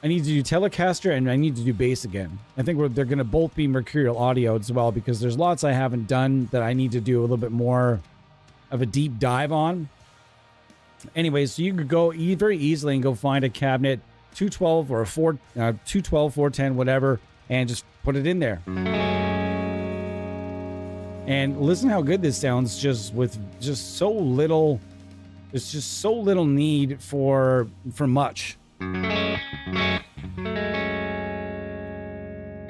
I need to do Telecaster and I need to do bass again. I think they're going to both be Mercurial Audio as well, because there's lots I haven't done that I need to do a little bit more of a deep dive on. Anyways, so you could go very easily and go find a cabinet, 212 or a 212, 410, whatever, and just put it in there. And listen how good this sounds, just with just so little. There's just so little need for much.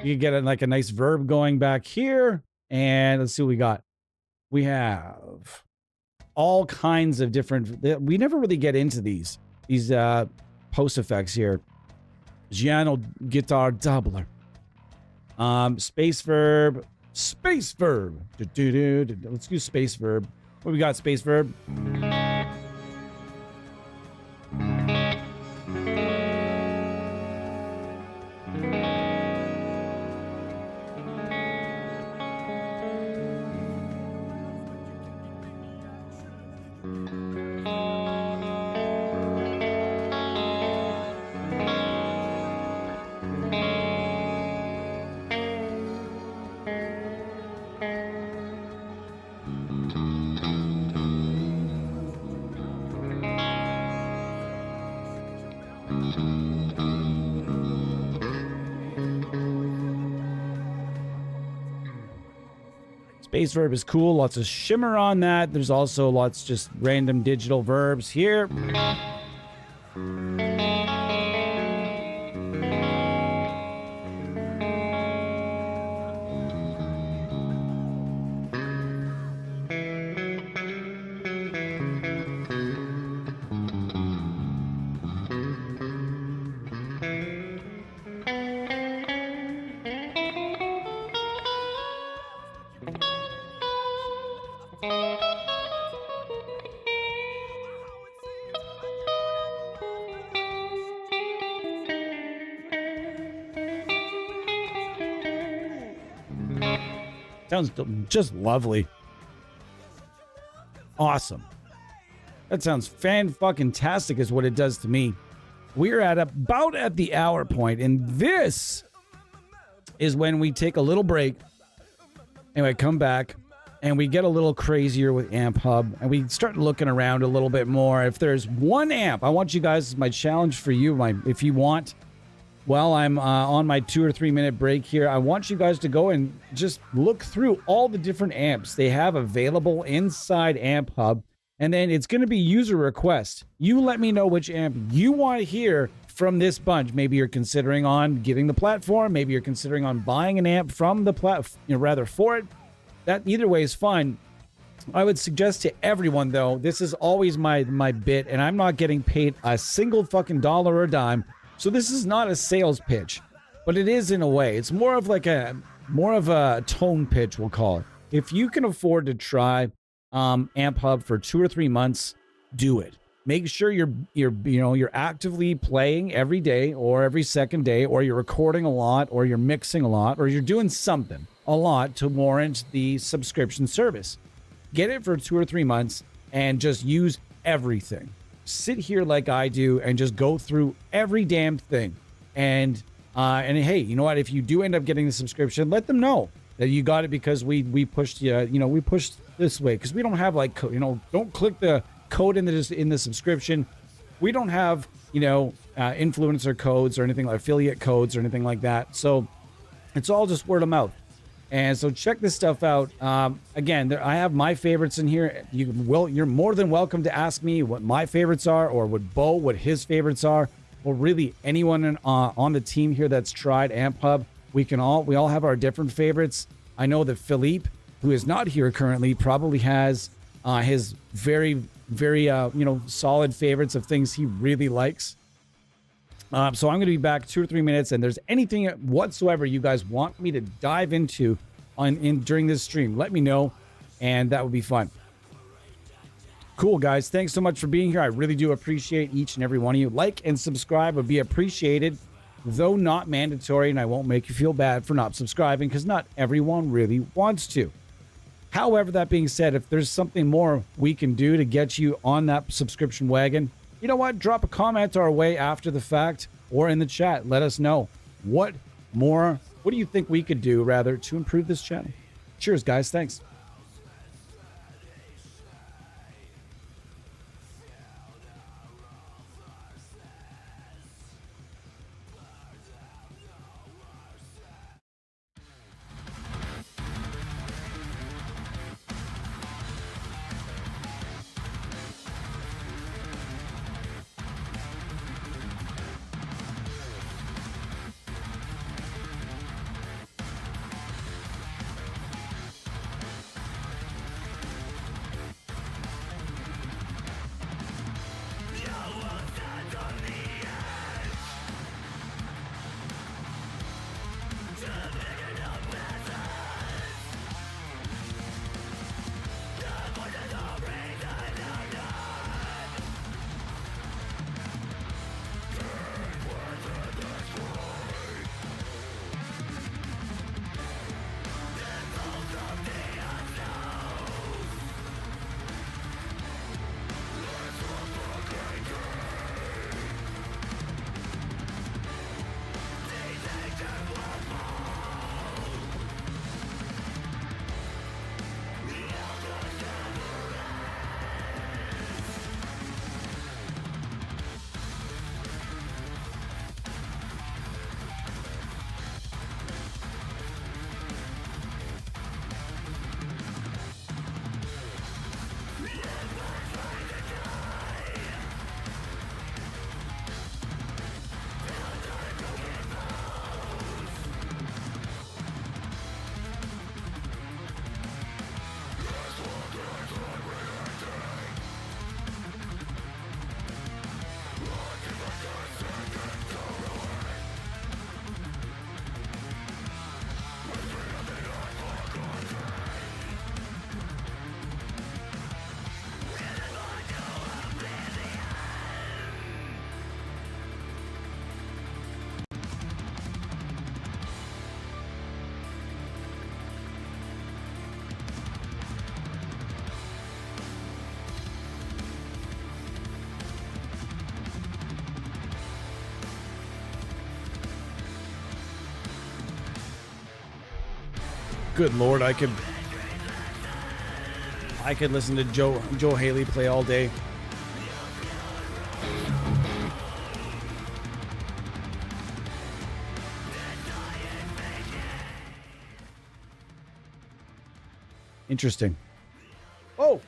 You get like a nice verb going back here, and let's see what we got. We have all kinds of different. We never really get into these post effects here. Piano guitar doubler. Space verb. Space verb. Let's do space verb. What we got? Space verb. Space verb is cool. Lots of shimmer on that. There's also lots just random digital verbs here. Sounds just lovely. Awesome. That sounds fan-fucking-tastic is what it does to me. We're at about at the hour point, and this is when we take a little break. Anyway, come back, and we get a little crazier with AmpHub, and we start looking around a little bit more. If there's one amp, I want you guys, my challenge for you, if you want, while I'm on my 2 or 3 minute break here, I want you guys to go and just look through all the different amps they have available inside AmpHub. And then it's going to be user request. You let me know which amp you want to hear from this bunch. Maybe you're considering on getting the platform. Maybe you're considering on buying an amp from the rather for it. That either way is fine. I would suggest to everyone, though, this is always my bit, and I'm not getting paid a single fucking dollar or dime. So this is not a sales pitch, but it is in a way. It's more of a tone pitch, we'll call it. If you can afford to try AmpHub for 2 or 3 months, do it. Make sure you're actively playing every day or every second day, or you're recording a lot, or you're mixing a lot, or you're doing something a lot to warrant the subscription service. Get it for 2 or 3 months and just use everything. Sit here like I do and just go through every damn thing. And hey, you know what? If you do end up getting the subscription, let them know that you got it because we pushed we pushed this way, because we don't have don't click the code in the subscription. We don't have influencer codes or anything like affiliate codes or anything like that. So it's all just word of mouth. And so check this stuff out. Again, I have my favorites in here. You're more than welcome to ask me what my favorites are, or what his favorites are, or really anyone on the team here that's tried AmpHub. We all have our different favorites. I know that Philippe, who is not here currently, probably has his very, very solid favorites of things he really likes. So I'm going to be back 2 or 3 minutes, and there's anything whatsoever you guys want me to dive into during this stream, let me know, and that would be fun. Cool, guys. Thanks so much for being here. I really do appreciate each and every one of you. Like and subscribe would be appreciated, though not mandatory, and I won't make you feel bad for not subscribing because not everyone really wants to. However, that being said, if there's something more we can do to get you on that subscription wagon, you know what? Drop a comment our way after the fact or in the chat. Let us know what do you think we could do, rather, to improve this channel. Cheers, guys. Thanks. Good Lord, I could listen to Joe Haley play all day. Interesting. Oh.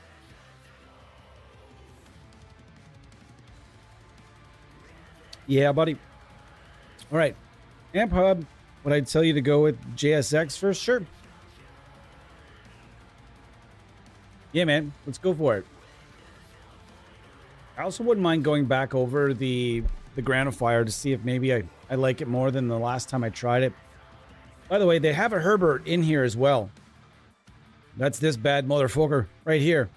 Yeah, buddy. All right. AmpHub, would I tell you to go with JSX first? Sure. Yeah, man. Let's go for it. I also wouldn't mind going back over the Granifier to see if maybe I like it more than the last time I tried it. By the way, they have a Herbert in here as well. That's this bad motherfucker right here.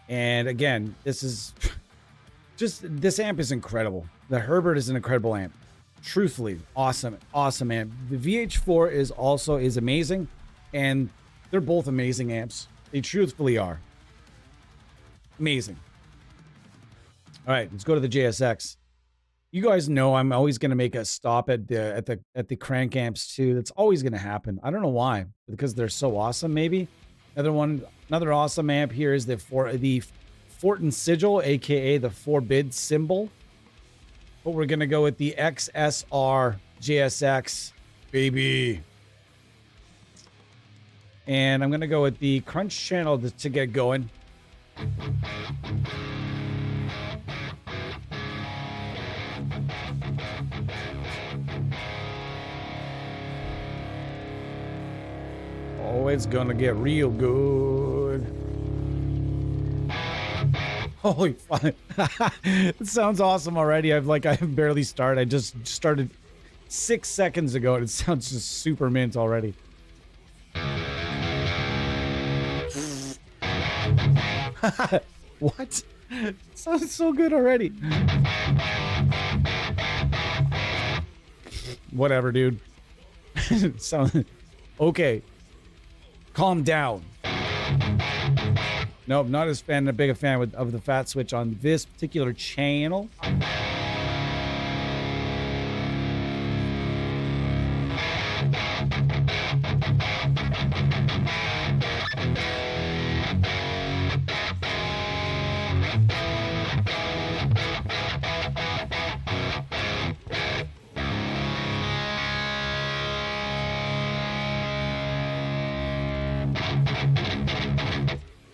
And again, this is just, this amp is incredible. The Herbert is an incredible amp. Truthfully, awesome amp. The VH4 is amazing, and they're both amazing amps. They truthfully are. Amazing. All right, let's go to the JSX. You guys know I'm always going to make a stop at the crank amps too. That's always going to happen. I don't know why, because they're so awesome. Maybe another awesome amp here is the Fortin Sigil, aka the 4-bid symbol. But we're going to go with the XSR JSX, baby. And I'm going to go with the crunch channel to get going. Oh, it's going to get real good. Holy fuck. It sounds awesome already. I barely started. I just started 6 seconds ago and it sounds just super mint already. What? It sounds so good already. Whatever, dude. Sound okay. Calm down. Nope, not as a big a fan of the fat switch on this particular channel.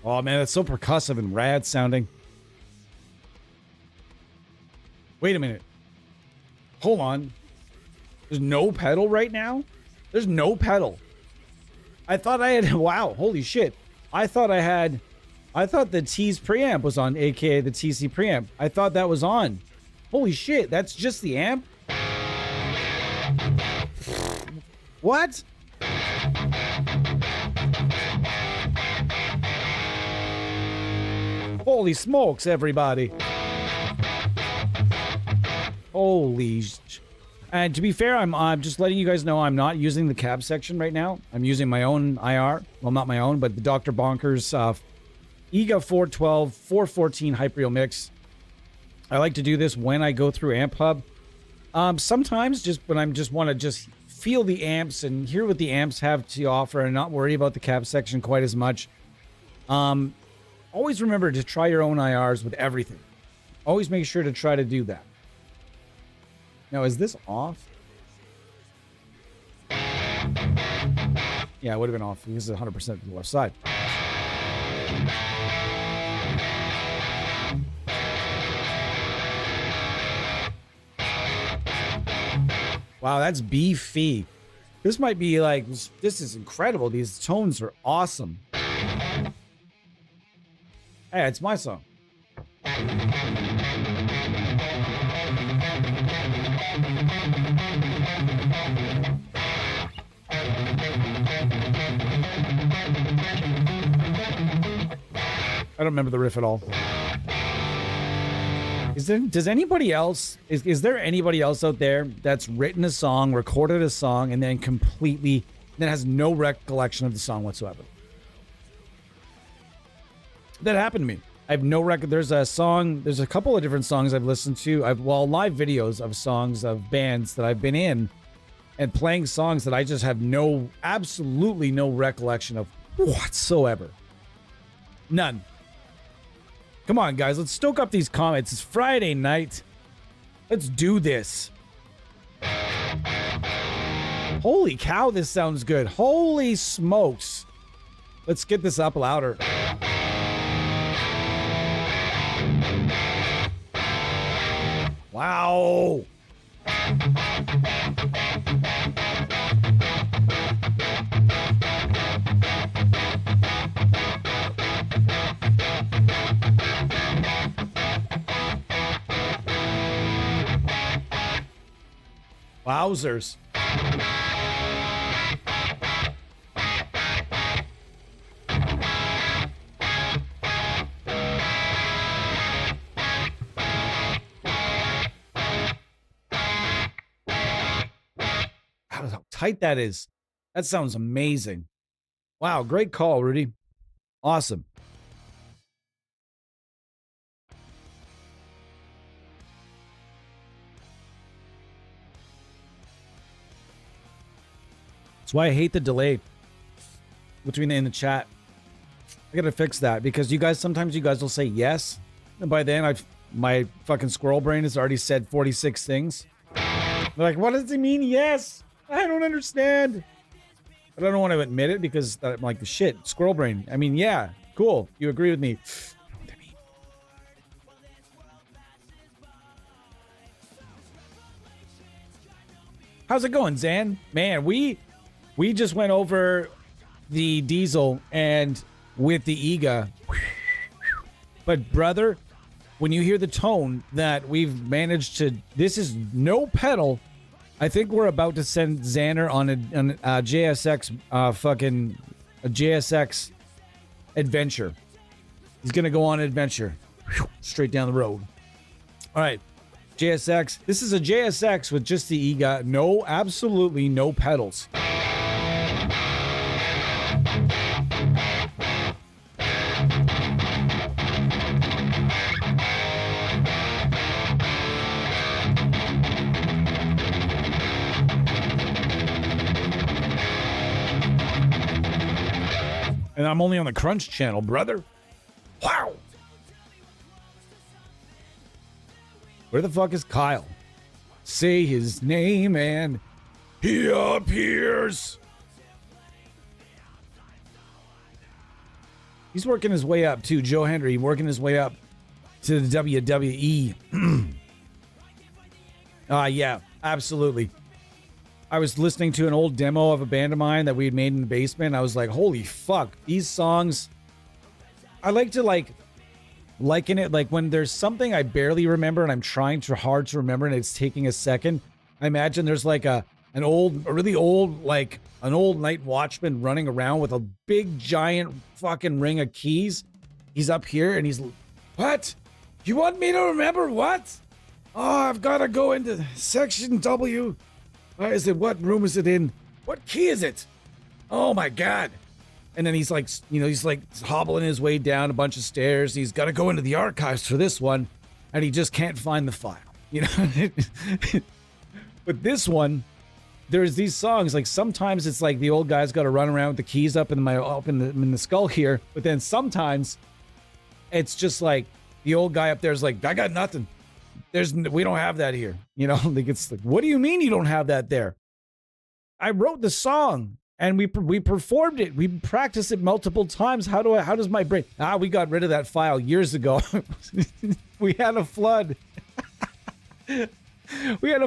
Oh man, that's so percussive and rad sounding. Wait a minute. Hold on. There's no pedal right now? There's no pedal. I thought I had, wow, holy shit. I thought the T's preamp was on, aka the TC preamp. I thought that was on. Holy shit, that's just the amp? What? Holy smokes, everybody. Holy and to be fair, I'm just letting you guys know I'm not using the cab section right now. I'm using my own IR. Well, not my own, but the Dr. Bonkers EGA 412 414 Hyper-Real mix. I like to do this when I go through AmpHub. Sometimes just when I just want to just feel the amps and hear what the amps have to offer and not worry about the cab section quite as much. Always remember to try your own IRs with everything. Always make sure to try to do that. Now, is this off? Yeah, it would have been off. This is 100% to the left side. Wow, that's beefy. This might be like, this is incredible. These tones are awesome. Hey, it's my song. I don't remember the riff at all. Does anybody else, is there anybody else out there that's written a song, recorded a song, and then then has no recollection of the song whatsoever? That happened to me. I have no record. There's a couple of different songs I've listened to. Live videos of songs of bands that I've been in and playing songs that I just have absolutely no recollection of whatsoever. None. Come on, guys. Let's stoke up these comments. It's Friday night. Let's do this. Holy cow, this sounds good. Holy smokes. Let's get this up louder. Wow. Wowzers. How tight that is. That sounds amazing. Wow, great call, Rudy. Awesome. That's why I hate the delay in the chat. I gotta fix that because sometimes you guys will say yes, and by then my fucking squirrel brain has already said 46 things. They're like, what does it mean? Yes, I don't understand. But I don't want to admit it because I'm like, shit, squirrel brain. I mean, yeah, cool. You agree with me. I don't know what I mean. How's it going, Zan? Man, we just went over the Diezel and with the EGA. But brother, when you hear the tone that we've managed to, this is no pedal. I think we're about to send Xander on a JSX a JSX adventure. He's gonna go on an adventure. Whew, straight down the road. All right, JSX. This is a JSX with just the EGA. No, absolutely no pedals. And I'm only on the Crunch channel, brother. Wow. Where the fuck is Kyle? Say his name and he appears. He's working his way up too. Joe Henry working his way up to the WWE. Yeah, absolutely. I was listening to an old demo of a band of mine that we had made in the basement. I was like, holy fuck, these songs. I like to liken it like when there's something I barely remember and I'm trying too hard to remember and it's taking a second. I imagine there's like a really old, like an old night watchman running around with a big giant fucking ring of keys. He's up here and he's, what? You want me to remember what? Oh, I've got to go into section W. Where is it? What room is it in? What key is it? Oh my God. And then he's like, he's like hobbling his way down a bunch of stairs. He's got to go into the archives for this one. And he just can't find the file. With this one, there's these songs, like sometimes it's like the old guy's got to run around with the keys up in the skull here. But then sometimes it's just like the old guy up there is like, I got nothing. We don't have that here. Like it's like, what do you mean you don't have that there? I wrote the song and we performed it. We practiced it multiple times. How does my brain? We got rid of that file years ago. We had a flood. We had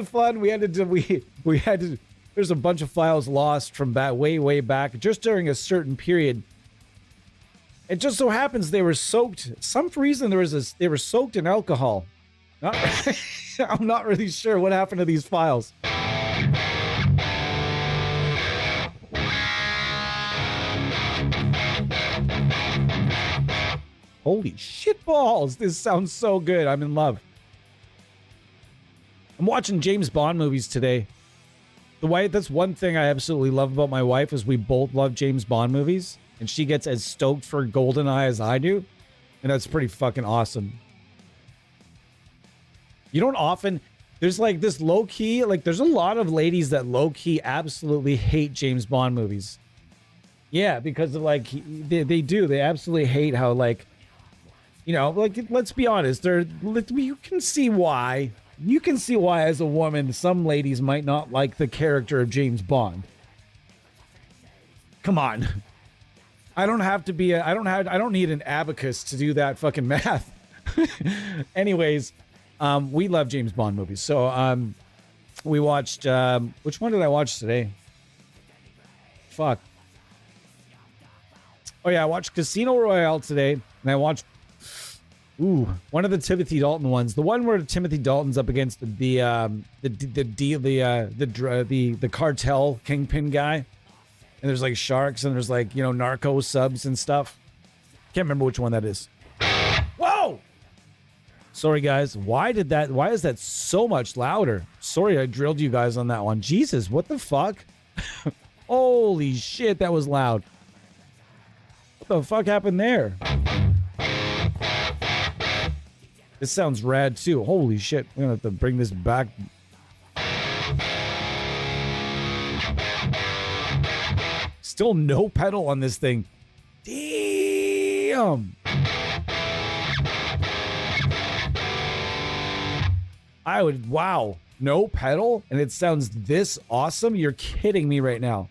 to, there's a bunch of files lost from way back just during a certain period. It just so happens they were soaked. Some reason they were soaked in alcohol. I'm not really sure what happened to these files. Holy shit balls. This sounds so good. I'm in love. I'm watching James Bond movies today. That's one thing I absolutely love about my wife is we both love James Bond movies. And she gets as stoked for GoldenEye as I do. And that's pretty fucking awesome. You don't often, there's like this low key, like there's a lot of ladies that low key absolutely hate James Bond movies. Yeah, because of like, they do. They absolutely hate how like, like, let's be honest. You can see why. You can see why as a woman, some ladies might not like the character of James Bond. Come on. I don't need an abacus to do that fucking math. Anyways, we love James Bond movies. So, we watched, which one did I watch today? Fuck. Oh yeah, I watched Casino Royale today, and I watched, one of the Timothy Dalton ones. The one where Timothy Dalton's up against the cartel kingpin guy, and there's like sharks and there's like narco subs and stuff. Can't remember which one that is. Whoa! Sorry guys. Why is that so much louder? Sorry, I drilled you guys on that one. Jesus, what the fuck? Holy shit, that was loud. What the fuck happened there? This sounds rad too. Holy shit. We're gonna have to bring this back. Still no pedal on this thing. Damn. Wow. No pedal? And it sounds this awesome? You're kidding me right now.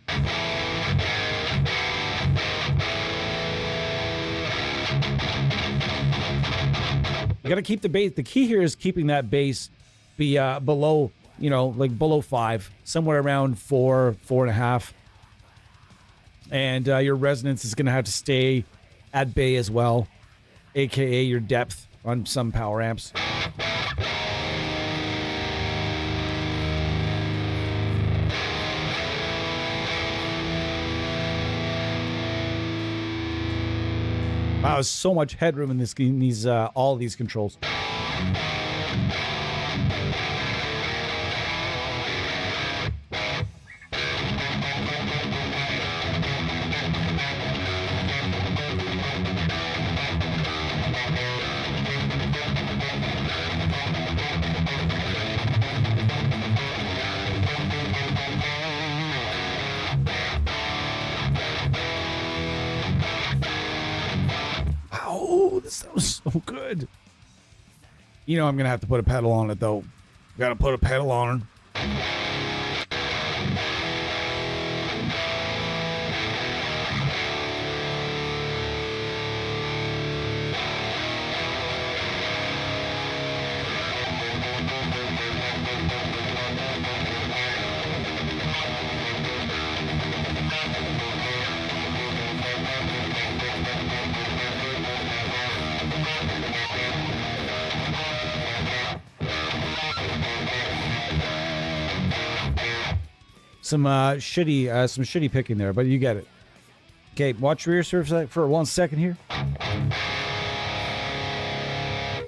You gotta keep the bass. The key here is keeping that bass be below, like below 5, somewhere around 4.5. And your resonance is gonna have to stay at bay as well, aka your depth. on some power amps. Wow, there's so much headroom in these all these controls. Oh, this sounds so good. You know I'm gonna have to put a pedal on it though. Gotta put a pedal on it. Some shitty picking there, but you get it. Okay, watch rear surface for 1 second here.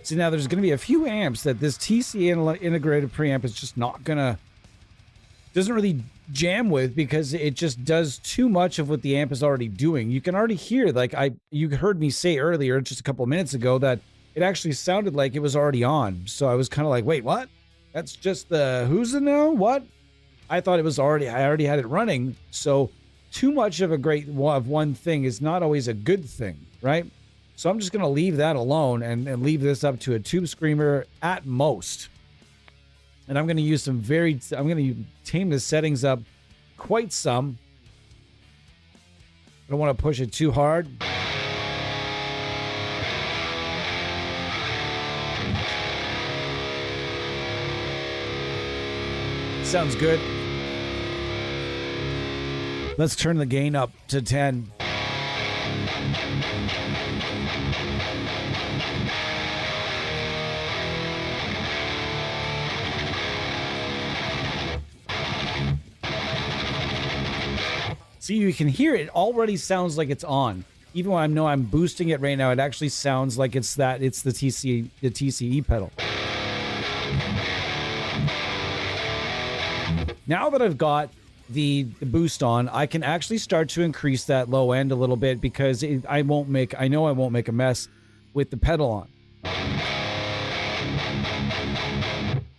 See, now there's going to be a few amps that this TC integrated preamp is just not gonna, doesn't really jam with, because it just does too much of what the amp is already doing. You can already hear, like you heard me say earlier, just a couple of minutes ago, that it actually sounded like it was already on. So I was kind of like, wait, what? That's just the who's in now? What? I thought it was already, I already had it running. So too much of one thing is not always a good thing, right? So I'm just going to leave that alone and leave this up to a tube screamer at most. And I'm going to use I'm going to tame the settings up quite some. I don't want to push it too hard. Sounds good. Let's turn the gain up to 10. See, you can hear it already sounds like it's on. Even when I'm boosting it right now, it actually sounds like it's the TCE pedal. Now that I've got the boost on, I can actually start to increase that low end a little bit, because I know I won't make a mess with the pedal on.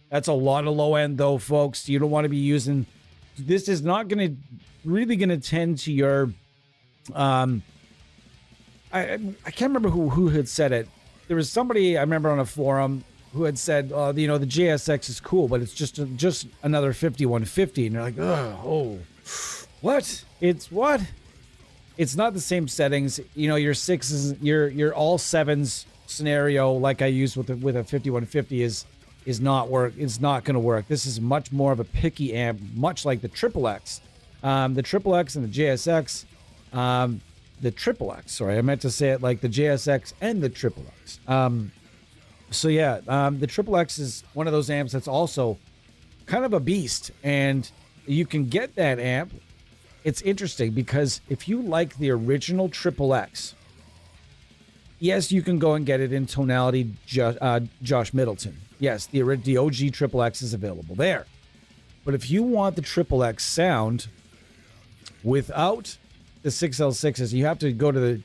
That's a lot of low end though, folks. You don't want to be using, this is not really going to tend to your, I can't remember who had said it. There was somebody I remember on a forum who had said, the JSX is cool, but it's just another 5150. And you're like, oh, what? It's what? It's not the same settings. Your sixes, your all sevens scenario, like I used with a 5150 is not work. It's not going to work. This is much more of a picky amp, much like the XXX. The XXX and the JSX, the XXX, sorry, I meant to say it like the JSX and the XXX. So yeah, the XXX is one of those amps that's also kind of a beast, and you can get that amp. It's interesting because if you like the original XXX, yes, you can go and get it in tonality Josh Middleton. Yes, the OG XXX is available there. But if you want the XXX sound without the 6L6s, you have to go to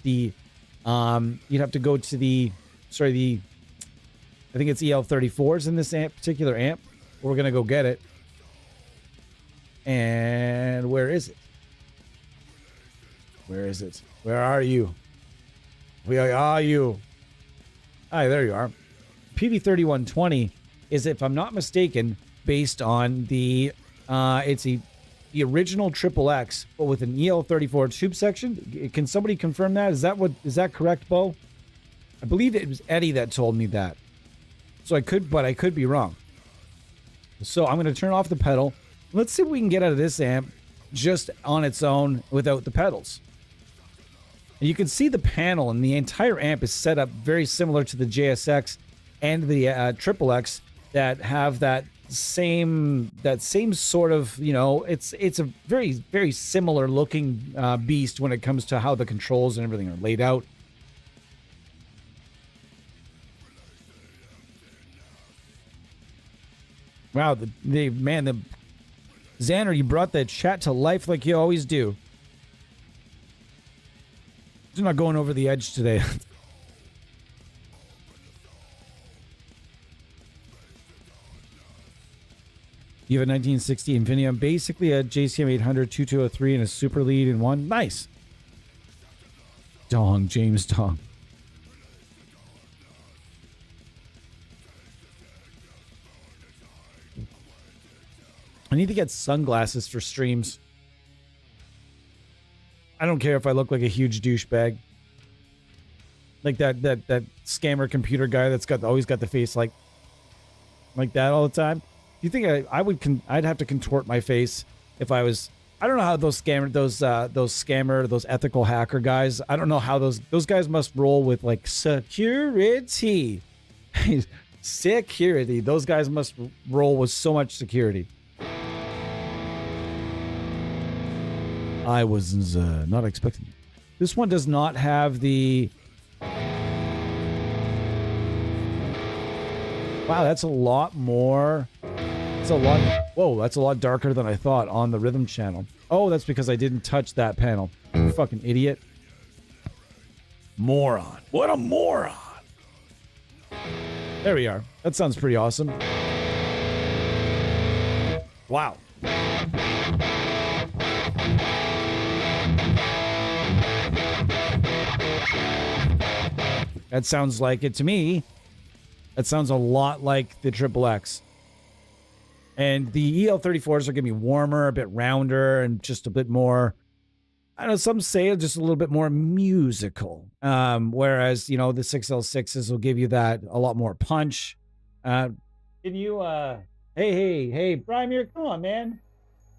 I think it's EL34s in this particular amp. We're going to go get it. And where is it? Where is it? Where are you? Where are you? Hi, there you are. PV3120 is, if I'm not mistaken, based on the the original XXX, but with an EL34 tube section. Can somebody confirm that? Is that correct, Bo? I believe it was Eddie that told me that. So I could be wrong. So I'm going to turn off the pedal. Let's see what we can get out of this amp just on its own without the pedals. And you can see the panel, and the entire amp is set up very similar to the JSX and the Triple X that have that same sort of, you know, it's a very, very similar looking beast when it comes to how the controls and everything are laid out. Wow, the Xander, you brought that chat to life like you always do. You're not going over the edge today. You have a 1960 Infinium, basically a JCM 800, 2203, and a super lead in one. Nice. Dong, James Dong. I need to get sunglasses for streams. I don't care if I look like a huge douchebag. Like that scammer computer guy that's always got the face like that all the time. Do you think I'd have to contort my face if I was? I don't know how those ethical hacker guys. I don't know how those guys must roll with like security. Security. Those guys must roll with so much security. I was not expecting it. This one does not have the... Wow, that's a lot more... It's a lot... Whoa, that's a lot darker than I thought on the rhythm channel. Oh, that's because I didn't touch that panel. You fucking idiot. Moron. What a moron. There we are. That sounds pretty awesome. Wow. That sounds like it to me. That sounds a lot like the Triple X. And the EL34s are going to be warmer, a bit rounder, and just a bit more, I don't know, some say just a little bit more musical. Whereas, you know, the 6L6s will give you that a lot more punch. Can you, hey, Brian, here, come on, man.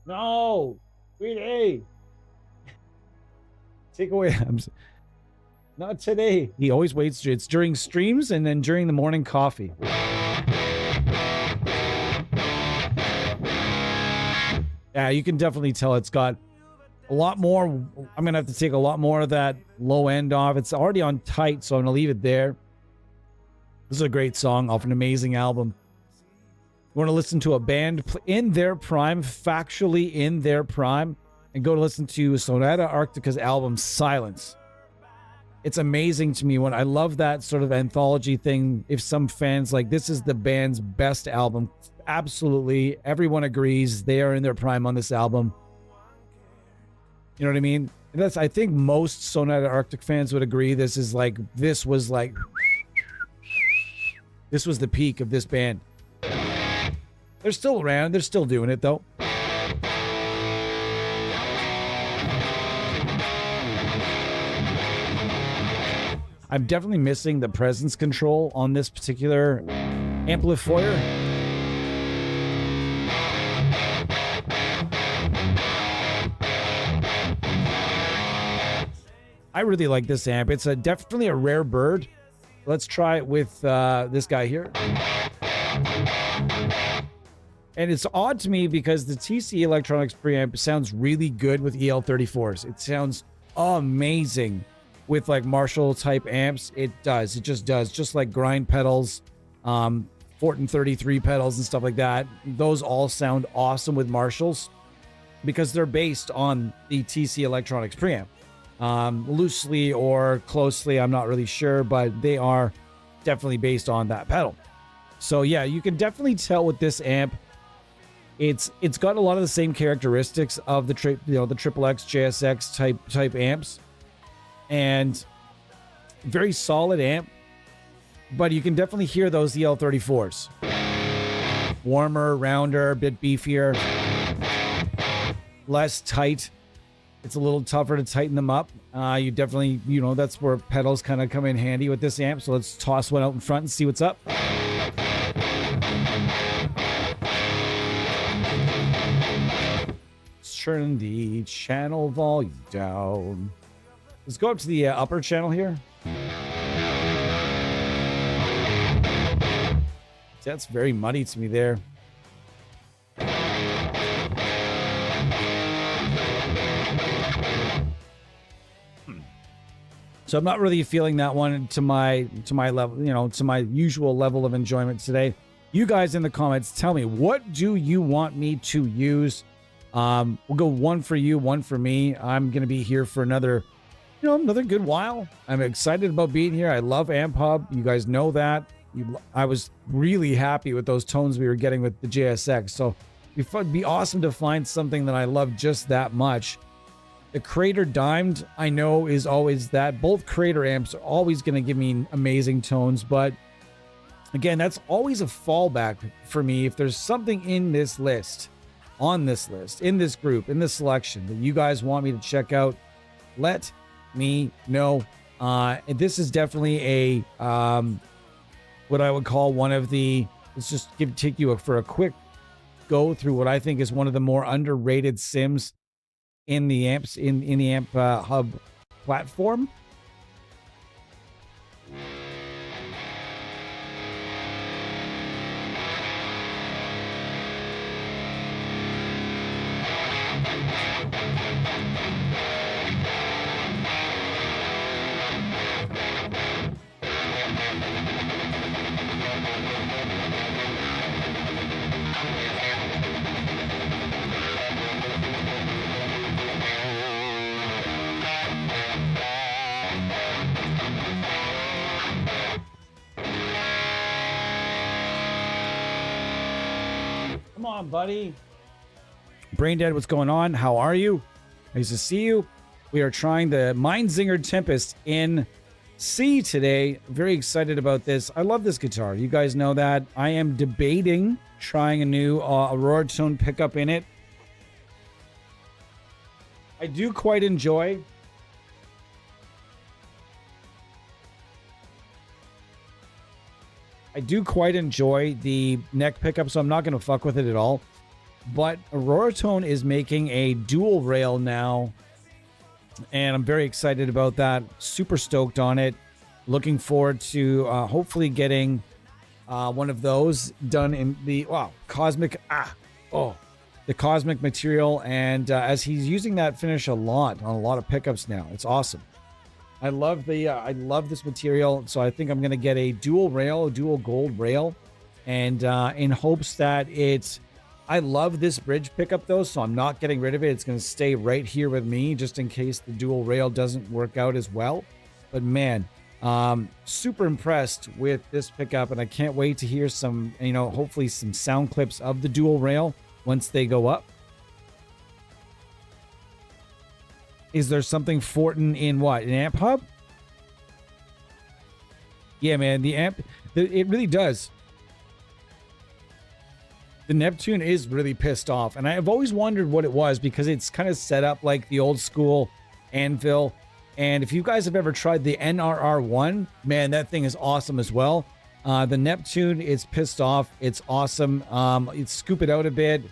No, wait, hey. Take away, not today. He always waits. It's during streams and then during the morning coffee. Yeah, you can definitely tell it's got a lot more. I'm going to have to take a lot more of that low end off. It's already on tight, so I'm going to leave it there. This is a great song off an amazing album. You want to listen to a band in their prime, factually in their prime, and go to listen to Sonata Arctica's album, Silence. It's amazing to me when I love that sort of anthology thing. If some fans like, this is the band's best album, absolutely. Everyone agrees they are in their prime on this album. You know what I mean? And I think most Sonata Arctic fans would agree. This was the peak of this band. They're still around. They're still doing it though. I'm definitely missing the presence control on this particular amplifier. I really like this amp. It's definitely a rare bird. Let's try it with this guy here. And it's odd to me because the TC Electronics preamp sounds really good with EL34s. It sounds amazing. With like Marshall type amps, it does. It just does. Just like grind pedals, Fortin 33 pedals and stuff like that. Those all sound awesome with Marshalls because they're based on the TC Electronics preamp. Loosely or closely, I'm not really sure, but they are definitely based on that pedal. So yeah, you can definitely tell with this amp, it's got a lot of the same characteristics of the Triple X JSX type amps. And very solid amp, but you can definitely hear those EL34s. Warmer, rounder, a bit beefier, less tight. It's a little tougher to tighten them up. You definitely, that's where pedals kind of come in handy with this amp. So let's toss one out in front and see what's up. Let's turn the channel volume down. Let's go up to the upper channel here. That's very muddy to me there. So I'm not really feeling that one to my level, you know, to my usual level of enjoyment today. You guys in the comments, tell me, what do you want me to use? We'll go one for you, one for me. I'm going to be here for another good while. I'm excited about being here. I love AmpHub. You guys know that. I was really happy with those tones we were getting with the JSX. So it'd be awesome to find something that I love just that much. The Crater Dimed, I know, is always that. Both Crater amps are always going to give me amazing tones, but again, that's always a fallback for me. If there's something in this list, on this list, in this group, in this selection that you guys want me to check out, let me know. And this is definitely a what I would call one of the, let's just take you for a quick go through what I think is one of the more underrated sims in the amps, in the AmpHub platform. Come on, buddy. Brain Dead, what's going on? How are you? Nice to see you. We are trying the Mindzinger Tempest in C today. Very excited about this. I love this guitar. You guys know that. I am debating trying a new Aurora Tone pickup in it. I do quite enjoy the neck pickup, so I'm not going to fuck with it at all. But Aurora Tone is making a dual rail now, and I'm very excited about that. Super stoked on it. Looking forward to hopefully getting one of those done in the cosmic the cosmic material, and as he's using that finish a lot on a lot of pickups now. It's awesome. I love this material, so I think I'm going to get a dual gold rail, and in hopes that I love this bridge pickup though, so I'm not getting rid of it. It's going to stay right here with me just in case the dual rail doesn't work out as well. But man, super impressed with this pickup, and I can't wait to hear some, hopefully some sound clips of the dual rail once they go up. Is there something Fortin in what? In AmpHub? Yeah, man, it really does. The Neptune is really pissed off, and I've always wondered what it was because it's kind of set up like the old school anvil. And if you guys have ever tried the NRR1, man, that thing is awesome as well. The Neptune is pissed off. It's awesome. Scoop it out a bit.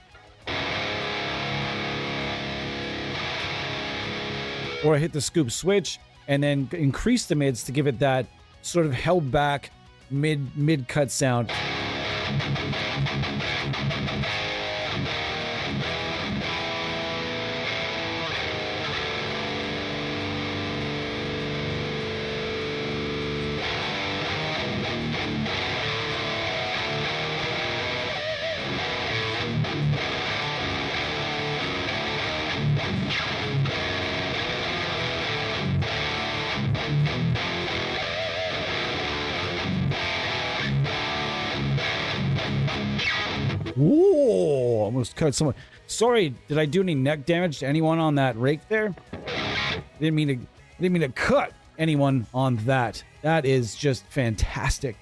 Or hit the scoop switch and then increase the mids to give it that sort of held back mid cut sound. Whoa, almost cut someone. Sorry, did I do any neck damage to anyone on that rake there? I didn't mean to cut anyone on that. That is just fantastic.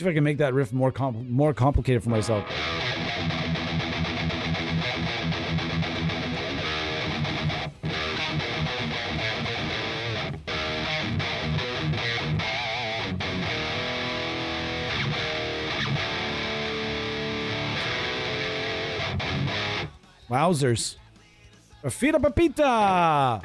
See if I can make that riff more complicated for myself. Wowzers. Papita Papita!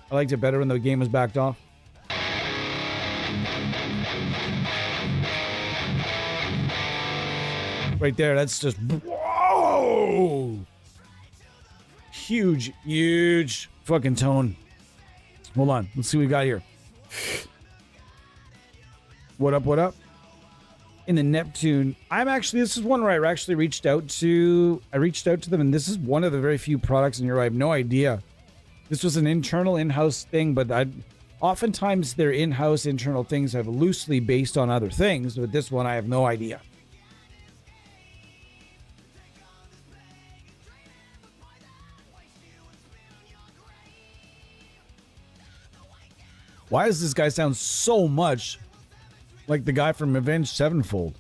I liked it better when the game was backed off. Right there, that's just... Whoa! Huge, huge fucking tone. Hold on, let's see what we got here. What up, what up? In the Neptune, this is one where I actually reached out to them, and this is one of the very few products in here I have no idea. This was an internal in-house thing, but oftentimes their in-house internal things have loosely based on other things, but this one I have no idea. Why does this guy sound so much like the guy from Avenged Sevenfold?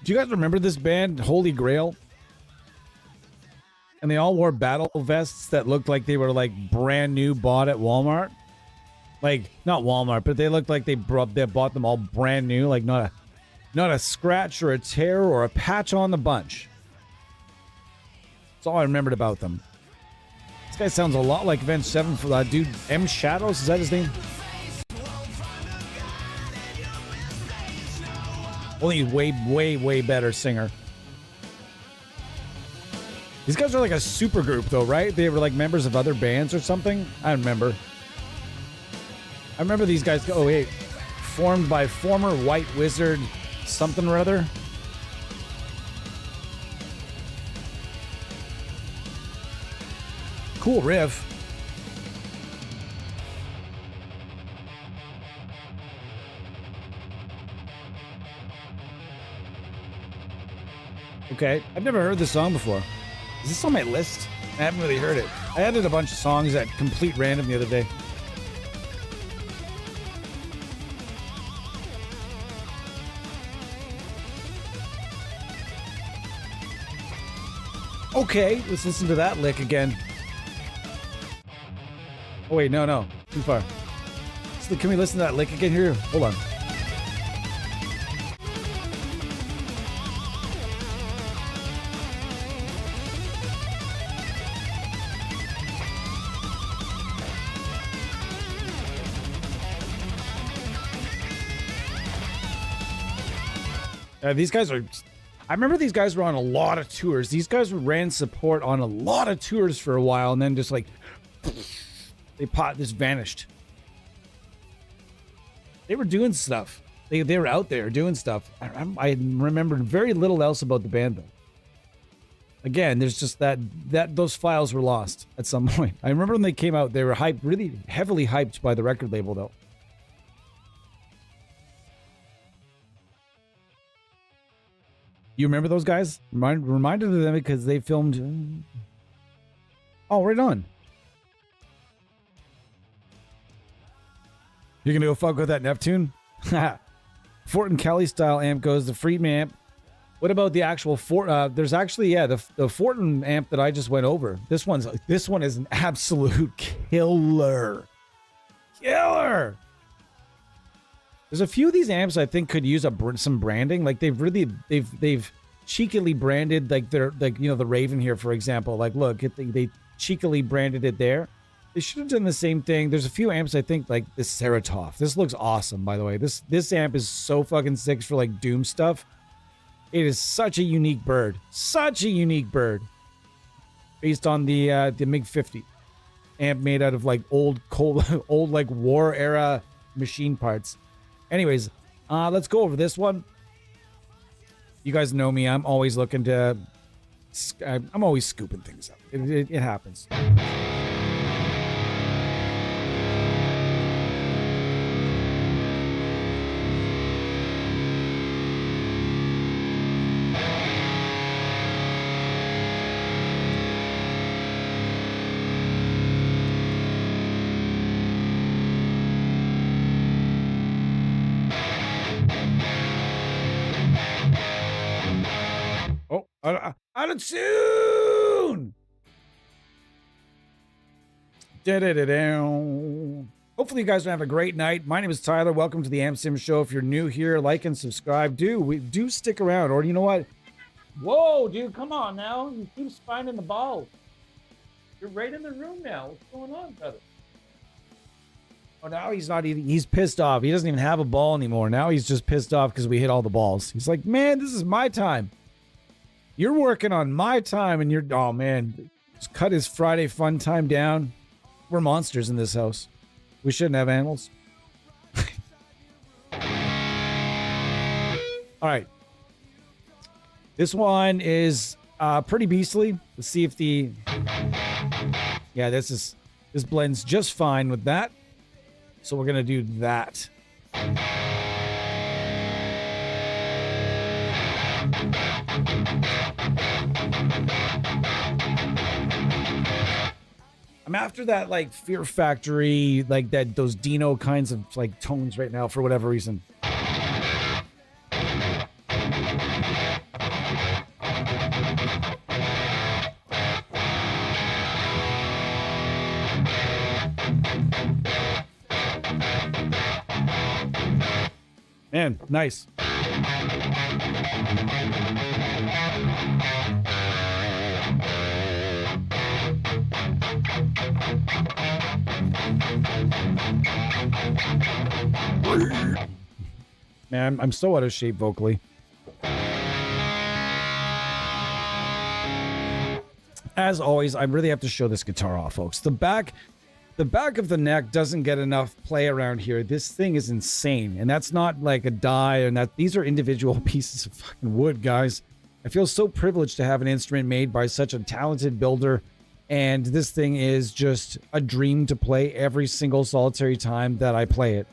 Do you guys remember this band, Holy Grail? And they all wore battle vests that looked like they were like brand new, bought at Walmart. Like, not Walmart, but they looked like they bought them all brand new, like not a scratch or a tear or a patch on the bunch. That's all I remembered about them. This guy sounds a lot like Avenged Sevenfold. That dude, M Shadows, is that his name? Only way better singer. These guys are like a super group though, right? They were like members of other bands or something. I remember these guys. Oh wait, formed by former White Wizard something or other. Cool riff. Okay, I've never heard this song before. Is this on my list? I haven't really heard it. I added a bunch of songs at complete random the other day. Okay, let's listen to that lick again. Oh wait, no, too far. So can we listen to that lick again here? Hold on. These guys are... I remember these guys were on a lot of tours. These guys ran support on a lot of tours for a while, and then just like... just vanished. They were doing stuff. They were out there doing stuff. I remembered very little else about the band, though. Again, there's just that those files were lost at some point. I remember when they came out, they were hyped, really heavily hyped by the record label, though. You remember those guys? Reminded of them because they filmed... Oh, right on. You're going to go fuck with that Neptune? Fort and Kelly style amp goes the Freeman amp. What about the actual Fort? There's actually, yeah, the Fortin amp that I just went over. This one is an absolute killer. Killer! There's a few of these amps I think could use some branding. Like they've cheekily branded like they're like, you know, the Raven here, for example. Like look, they cheekily branded it there. They should have done the same thing. There's a few amps I think like this Ceratov. This looks awesome, by the way. This amp is so fucking sick for like Doom stuff. It is such a unique bird. Such a unique bird. Based on the MiG 50 amp made out of like old like war era machine parts. Anyways, let's go over this one. You guys know me. I'm always looking to I'm always scooping things up. It happens. Oh, out of tune! Da-da-da-down. Hopefully you guys are having a great night. My name is Tyler. Welcome to the AmpSim Show. If you're new here, like and subscribe. Do stick around. Or you know what? Whoa, dude, come on now. You keep finding the balls. You're right in the room now. What's going on, brother? Oh, now he's not even, he's pissed off. He doesn't even have a ball anymore. Now he's just pissed off because we hit all the balls. He's like, man, this is my time. You're working on my time and you're, oh man, just cut his Friday fun time down. We're monsters in this house. We shouldn't have animals. All right. This one is pretty beastly. Let's see if the, yeah, this blends just fine with that. So we're going to do that. I'm after that like Fear Factory, like those Dino kinds of like tones right now for whatever reason. Man, nice. Man, I'm so out of shape vocally. As always, I really have to show this guitar off, folks. The back of the neck doesn't get enough play around here. This thing is insane. And that's not like a die, and that these are individual pieces of fucking wood, guys. I feel so privileged to have an instrument made by such a talented builder. And this thing is just a dream to play every single solitary time that I play it.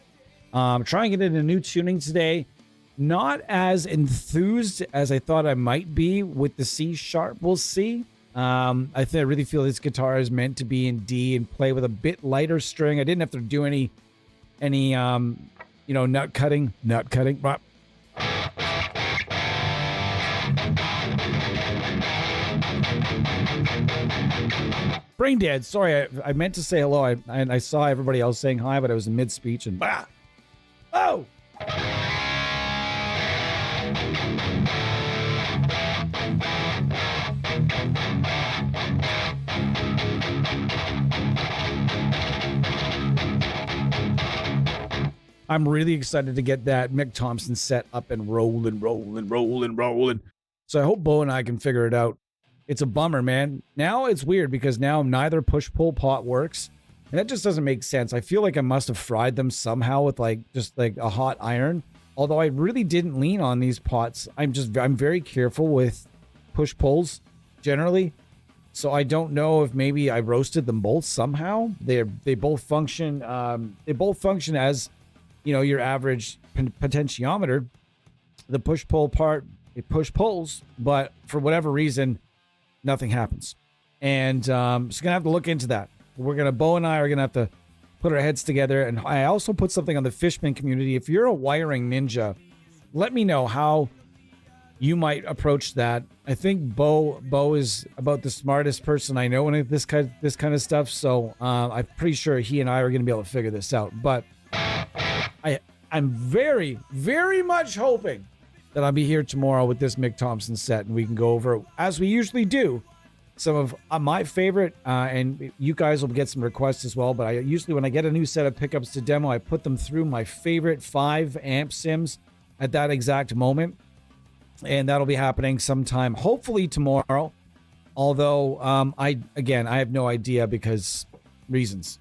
Trying it in a new tuning today. Not as enthused as I thought I might be with the C sharp. We'll see. I really feel this guitar is meant to be in D and play with a bit lighter string. I didn't have to do any you know, nut cutting. Brain dead. Sorry, I meant to say hello. I saw everybody else saying hi, but I was in mid-speech and bah! Oh! I'm really excited to get that Mick Thompson set up and rolling. So I hope Bo and I can figure it out. It's a bummer, man. Now it's weird because now neither push-pull pot works. And that just doesn't make sense. I feel like I must have fried them somehow with just a hot iron. Although I really didn't lean on these pots. I'm very careful with push-pulls generally. So I don't know if maybe I roasted them both somehow. They both function as, you know, your average potentiometer. The push-pull part, it push-pulls, but for whatever reason, nothing happens. And so going to have to look into that. Bo and I are going to have to put our heads together. And I also put something on the Fishman community. If you're a wiring ninja, let me know how you might approach that. I think Bo is about the smartest person I know in this kind of stuff. So I'm pretty sure he and I are going to be able to figure this out. But I'm very, very much hoping that I'll be here tomorrow with this Mick Thompson set and we can go over, as we usually do, some of my favorite, and you guys will get some requests as well, but I usually, when I get a new set of pickups to demo, I put them through my favorite 5 amp sims at that exact moment, and that'll be happening sometime, hopefully tomorrow, although I have no idea because reasons.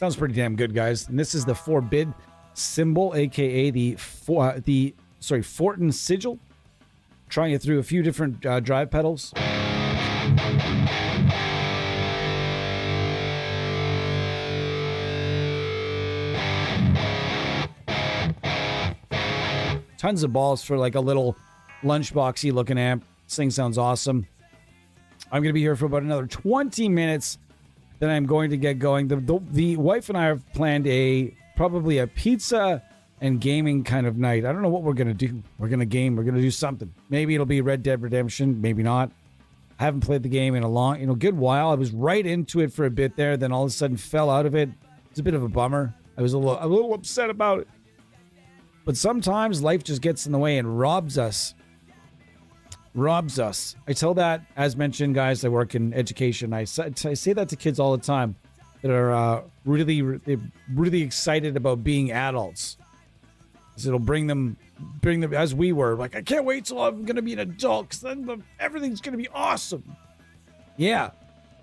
Sounds pretty damn good, guys. And this is the 4-bit symbol, aka the Fortin sigil. Trying it through a few different drive pedals. Tons of balls for like a little lunchboxy looking amp. This thing sounds awesome. I'm going to be here for about another 20 minutes. Then I'm going to get going. The wife and I have planned probably a pizza and gaming kind of night. I don't know what we're going to do. We're going to game. We're going to do something. Maybe it'll be Red Dead Redemption. Maybe not. I haven't played the game in a good while. I was right into it for a bit there. Then all of a sudden fell out of it. It's a bit of a bummer. I was a little upset about it. But sometimes life just gets in the way and robs us. I tell that, as mentioned, guys, I work in education. I say that to kids all the time that are really excited about being adults. Because it'll bring them as we were. Like, I can't wait till I'm going to be an adult because then everything's going to be awesome. Yeah.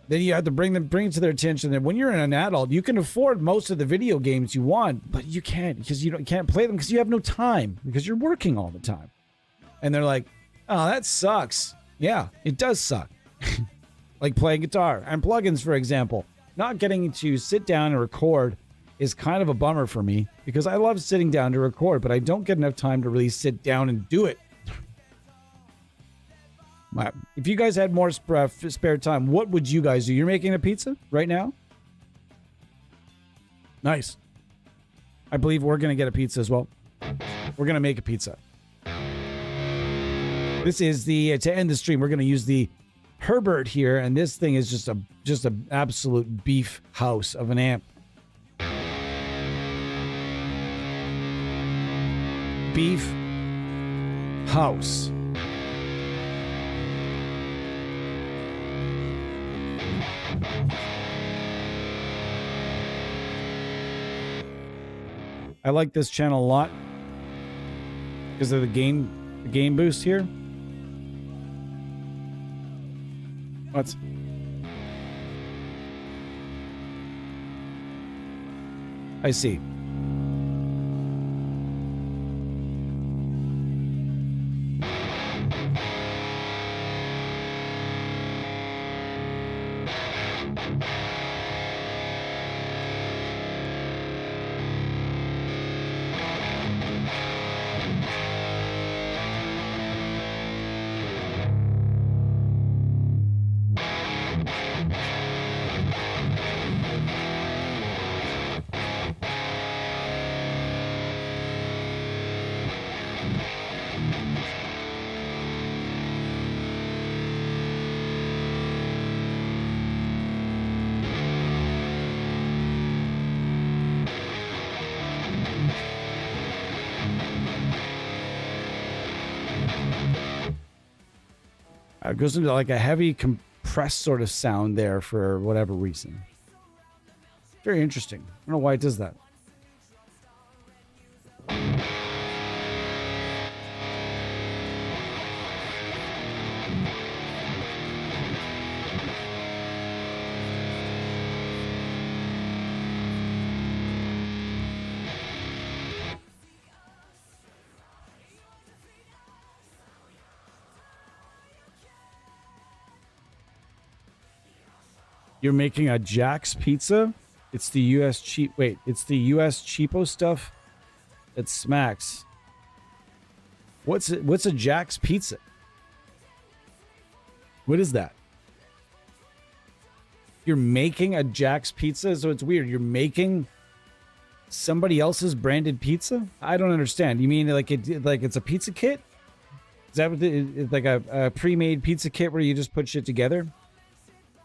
Then you have to bring it to their attention that when you're an adult, you can afford most of the video games you want, but you can't because you can't play them because you have no time because you're working all the time. And they're like, oh, that sucks. Yeah, it does suck. Like playing guitar and plugins, for example. Not getting to sit down and record is kind of a bummer for me because I love sitting down to record, but I don't get enough time to really sit down and do it. If you guys had more spare time, what would you guys do? You're making a pizza right now? Nice. I believe we're going to get a pizza as well. We're going to make a pizza. This is to end the stream, we're going to use the Herbert here, and this thing is just an absolute beef house of an amp. Beef house. I like this channel a lot because of the gain boost here. What? I see. It goes into like a heavy compressed sort of sound there for whatever reason. Very interesting. I don't know why it does that. You're making a Jack's pizza? It's the US it's the US cheapo stuff that smacks. What's a Jack's pizza? What is that? You're making a Jack's pizza? So it's weird. You're making somebody else's branded pizza? I don't understand. You mean like it's a pizza kit? Is that what it's like a pre-made pizza kit where you just put shit together?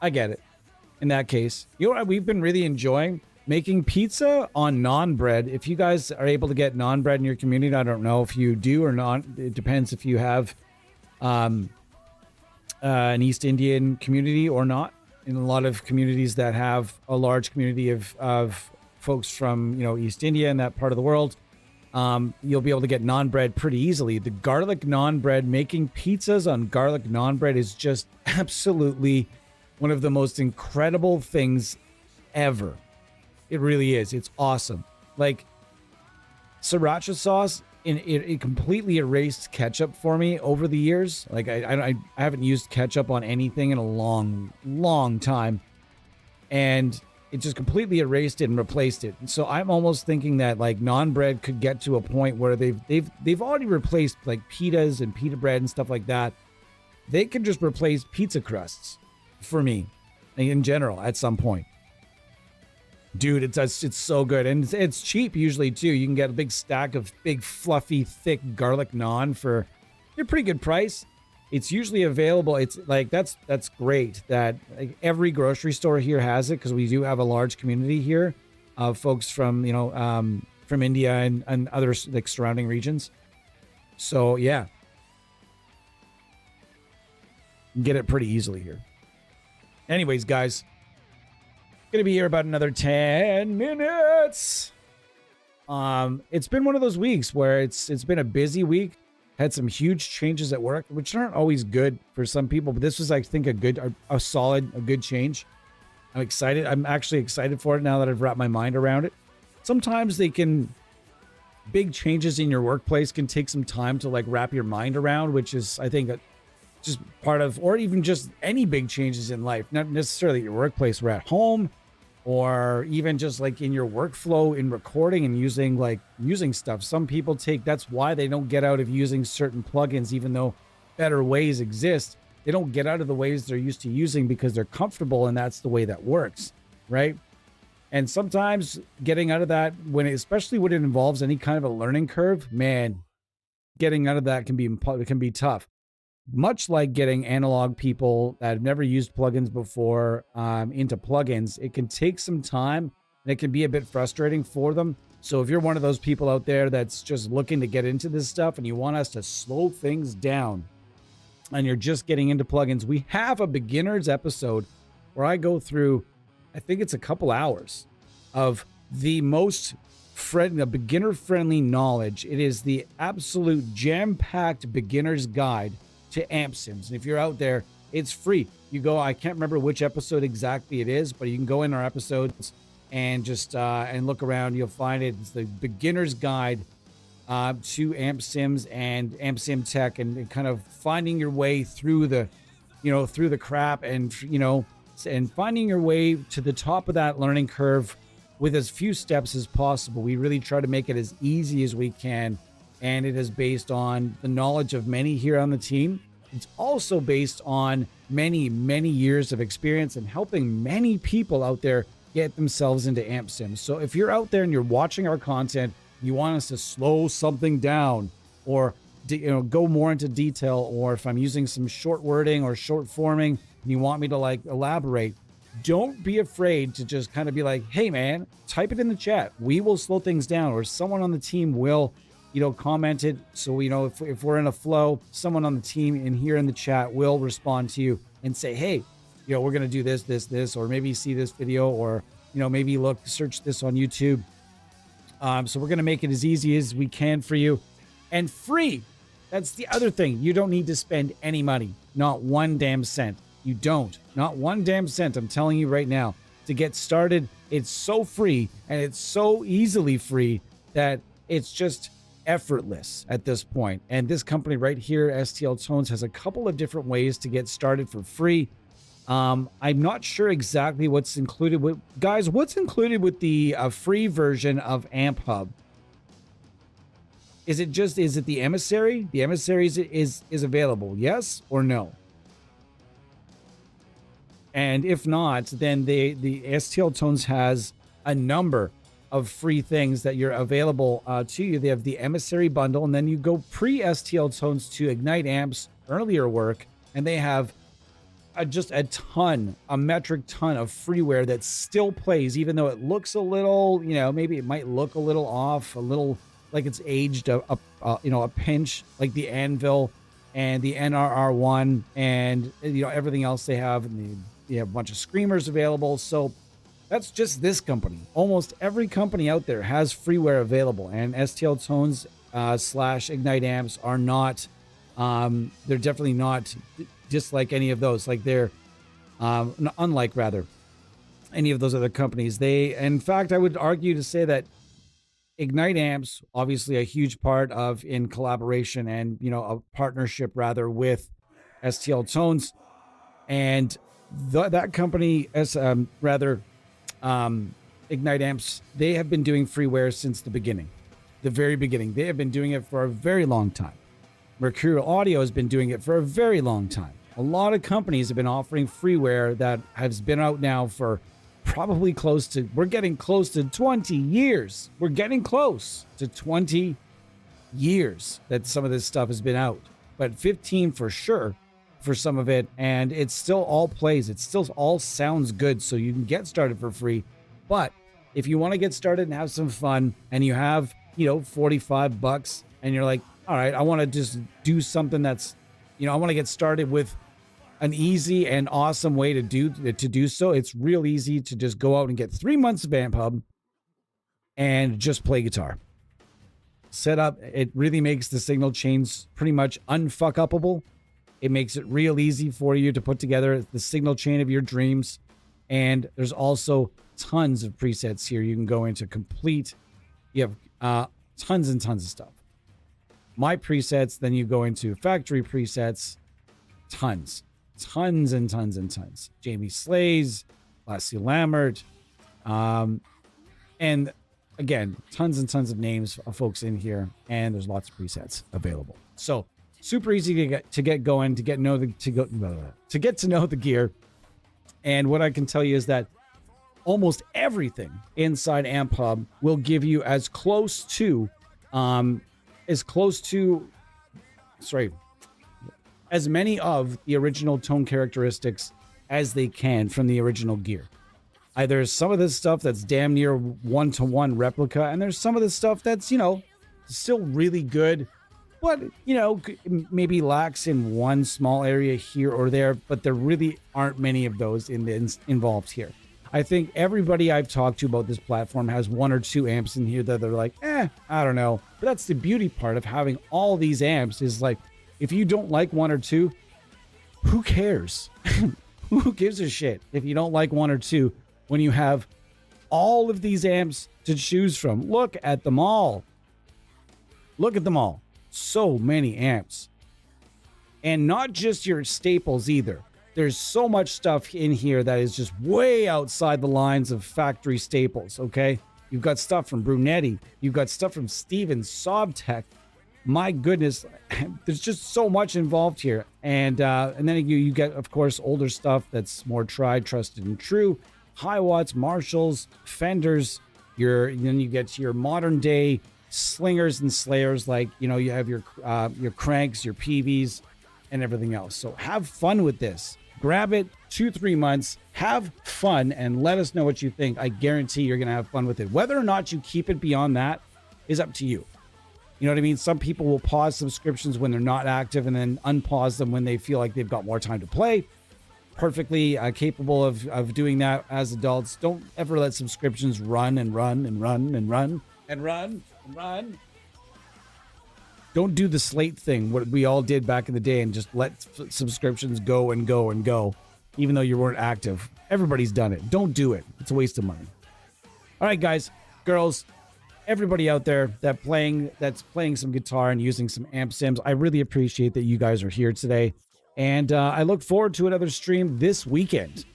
I get it. In that case, you know what we've been really enjoying? Making pizza on naan bread. If you guys are able to get naan bread in your community, I don't know if you do or not. It depends if you have an East Indian community or not. In a lot of communities that have a large community of folks from, East India and that part of the world, you'll be able to get naan bread pretty easily. The garlic naan bread, making pizzas on garlic naan bread is just absolutely one of the most incredible things ever. It really is. It's awesome. Like sriracha sauce, it completely erased ketchup for me over the years. Like I haven't used ketchup on anything in a long time, and it just completely erased it and replaced it. And so I'm almost thinking that like naan bread could get to a point where they've already replaced like pitas and pita bread and stuff like that. They could just replace pizza crusts for me in general at some point. Dude, it's so good, and it's cheap usually too. You can get a big stack of big fluffy thick garlic naan for a pretty good price. It's usually available. It's like that's great that like every grocery store here has it, because we do have a large community here of folks from from India and other like surrounding regions. So yeah, you can get it pretty easily here. Anyways, guys. Gonna be here about another 10 minutes. It's been one of those weeks where it's been a busy week. Had some huge changes at work, which aren't always good for some people, but this was, I think, a good change. I'm excited. I'm actually excited for it now that I've wrapped my mind around it. Sometimes big changes in your workplace can take some time to like wrap your mind around, which is, I think, just part of, or even just any big changes in life, not necessarily your workplace or at home, or even just like in your workflow in recording and using stuff. Some people that's why they don't get out of using certain plugins, even though better ways exist. They don't get out of the ways they're used to using because they're comfortable, and that's the way that works, right? And sometimes getting out of that, especially when it involves any kind of a learning curve, man, getting out of that can be tough. Much like getting analog people that have never used plugins before into plugins, it can take some time and it can be a bit frustrating for them. So if you're one of those people out there that's just looking to get into this stuff and you want us to slow things down and you're just getting into plugins, we have a beginner's episode where I go through, I think it's a couple hours of the most beginner-friendly knowledge. It is the absolute jam-packed beginner's guide to amp sims. And if you're out there, it's free. You go, I can't remember which episode exactly it is, but you can go in our episodes and just and look around. You'll find it. It's the beginner's guide to amp sims and amp sim tech, and kind of finding your way through the crap, and and finding your way to the top of that learning curve with as few steps as possible. We really try to make it as easy as we can. And it is based on the knowledge of many here on the team. It's also based on many, many years of experience and helping many people out there get themselves into amp sims. So if you're out there and you're watching our content, you want us to slow something down, or go more into detail, or if I'm using some short wording or short forming and you want me to like elaborate, don't be afraid to just kind of be like, hey man, type it in the chat. We will slow things down, or someone on the team will commented. So if we're in a flow, someone on the team in here in the chat will respond to you and say, hey, we're going to do this, or maybe see this video, or, maybe search this on YouTube. So we're going to make it as easy as we can for you, and free. That's the other thing. You don't need to spend any money, not one damn cent. You don't, not one damn cent. I'm telling you right now, to get started, it's so free, and it's so easily free that it's just effortless at this point. And this company right here, STL Tones, has a couple of different ways to get started for free. I'm not sure exactly what's included with, guys, what's included with the free version of AmpHub? Is it the emissary? The emissary is available, yes or no? And if not, then the STL Tones has a number of free things that you're available to you. They have the emissary bundle, and then you go pre-STL Tones to Ignite Amp's earlier work, and they have just a metric ton of freeware that still plays, even though it looks a little, maybe it might look a little off, a little like it's aged a pinch, like the Anvil and the NRR1 and everything else they have, and they have a bunch of screamers available. So that's just this company. Almost every company out there has freeware available, and STL Tones / Ignite Amps are not, they're definitely not just like any of those. Like they're, unlike rather. any of those other companies. They, in fact, I would argue to say that Ignite amps, obviously a huge part of in collaboration and, you know, a partnership rather with STL Tones, and that company as Ignite amps, they have been doing freeware since the beginning, the very beginning. They have been doing it for a very long time. Mercurial Audio has been doing it for a very long time. A lot of companies have been offering freeware that has been out now for probably we're getting close to 20 years. We're getting close to 20 years that some of this stuff has been out, but 15 for sure for some of it. And it still all plays. It still all sounds good. So you can get started for free. But if you want to get started and have some fun and you have, you know, $45 and you're like, all right, I want to just do something that's, you know, I want to get started with an easy and awesome way to do so. It's real easy to just go out and get 3 months of AmpHub and just play guitar. Set up, it really makes the signal chains pretty much unfuck-upable. It makes it real easy for you to put together the signal chain of your dreams. And there's also tons of presets here. You can go into you have tons and tons of stuff. My presets, then you go into factory presets, tons and tons and tons. Jamie Slays, Lassie Lammert, and again, tons and tons of names of folks in here, and there's lots of presets available. So super easy to get going, to get to know the gear. And what I can tell you is that almost everything inside AmpHub will give you as close to as many of the original tone characteristics as they can from the original gear. There's some of this stuff that's damn near one-to-one replica, and there's some of this stuff that's, you know, still really good, but, you know, maybe lacks in one small area here or there, but there really aren't many of those involved here. I think everybody I've talked to about this platform has one or two amps in here that they're like, I don't know. But that's the beauty part of having all these amps is like, if you don't like one or two, who cares? Who gives a shit if you don't like one or two when you have all of these amps to choose from? Look at them all. Look at them all. So many amps. And not just your staples either. There's so much stuff in here that is just way outside the lines of factory staples, okay? You've got stuff from Brunetti. You've got stuff from Steven Sobtech. My goodness, there's just so much involved here. And then you get, of course, older stuff that's more tried, trusted, and true. High watts, Marshalls, Fenders. Then you get your modern day slingers and slayers, like, you know, you have your cranks, your PVs, and everything else. So have fun with this. Grab it, 2-3 months, have fun, and let us know what you think. I guarantee you're going to have fun with it. Whether or not you keep it beyond that is up to you. You know what I mean? Some people will pause subscriptions when they're not active and then unpause them when they feel like they've got more time to play. Perfectly capable of doing that as adults. Don't ever let subscriptions run and run and run and run and run and run. Don't do the slate thing, what we all did back in the day, and just let subscriptions go and go and go, even though you weren't active. Everybody's done it. Don't do it. It's a waste of money. All right, guys, girls, everybody out there that's playing some guitar and using some amp sims, I really appreciate that you guys are here today. And I look forward to another stream this weekend.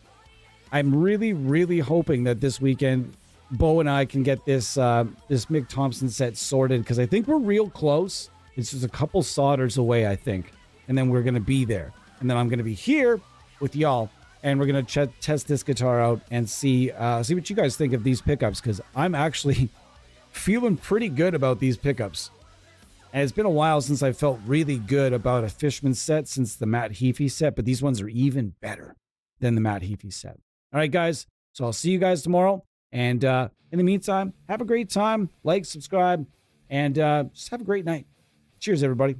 I'm really, really hoping that this weekend, Bo and I can get this Mick Thompson set sorted, because I think we're real close. It's just a couple solders away, I think. And then we're going to be there. And then I'm going to be here with y'all. And we're going to test this guitar out and see what you guys think of these pickups, because I'm actually feeling pretty good about these pickups. And it's been a while since I felt really good about a Fishman set since the Matt Heafy set, but these ones are even better than the Matt Heafy set. All right, guys. So I'll see you guys tomorrow. And in the meantime, have a great time. Like, subscribe, and just have a great night. Cheers, everybody.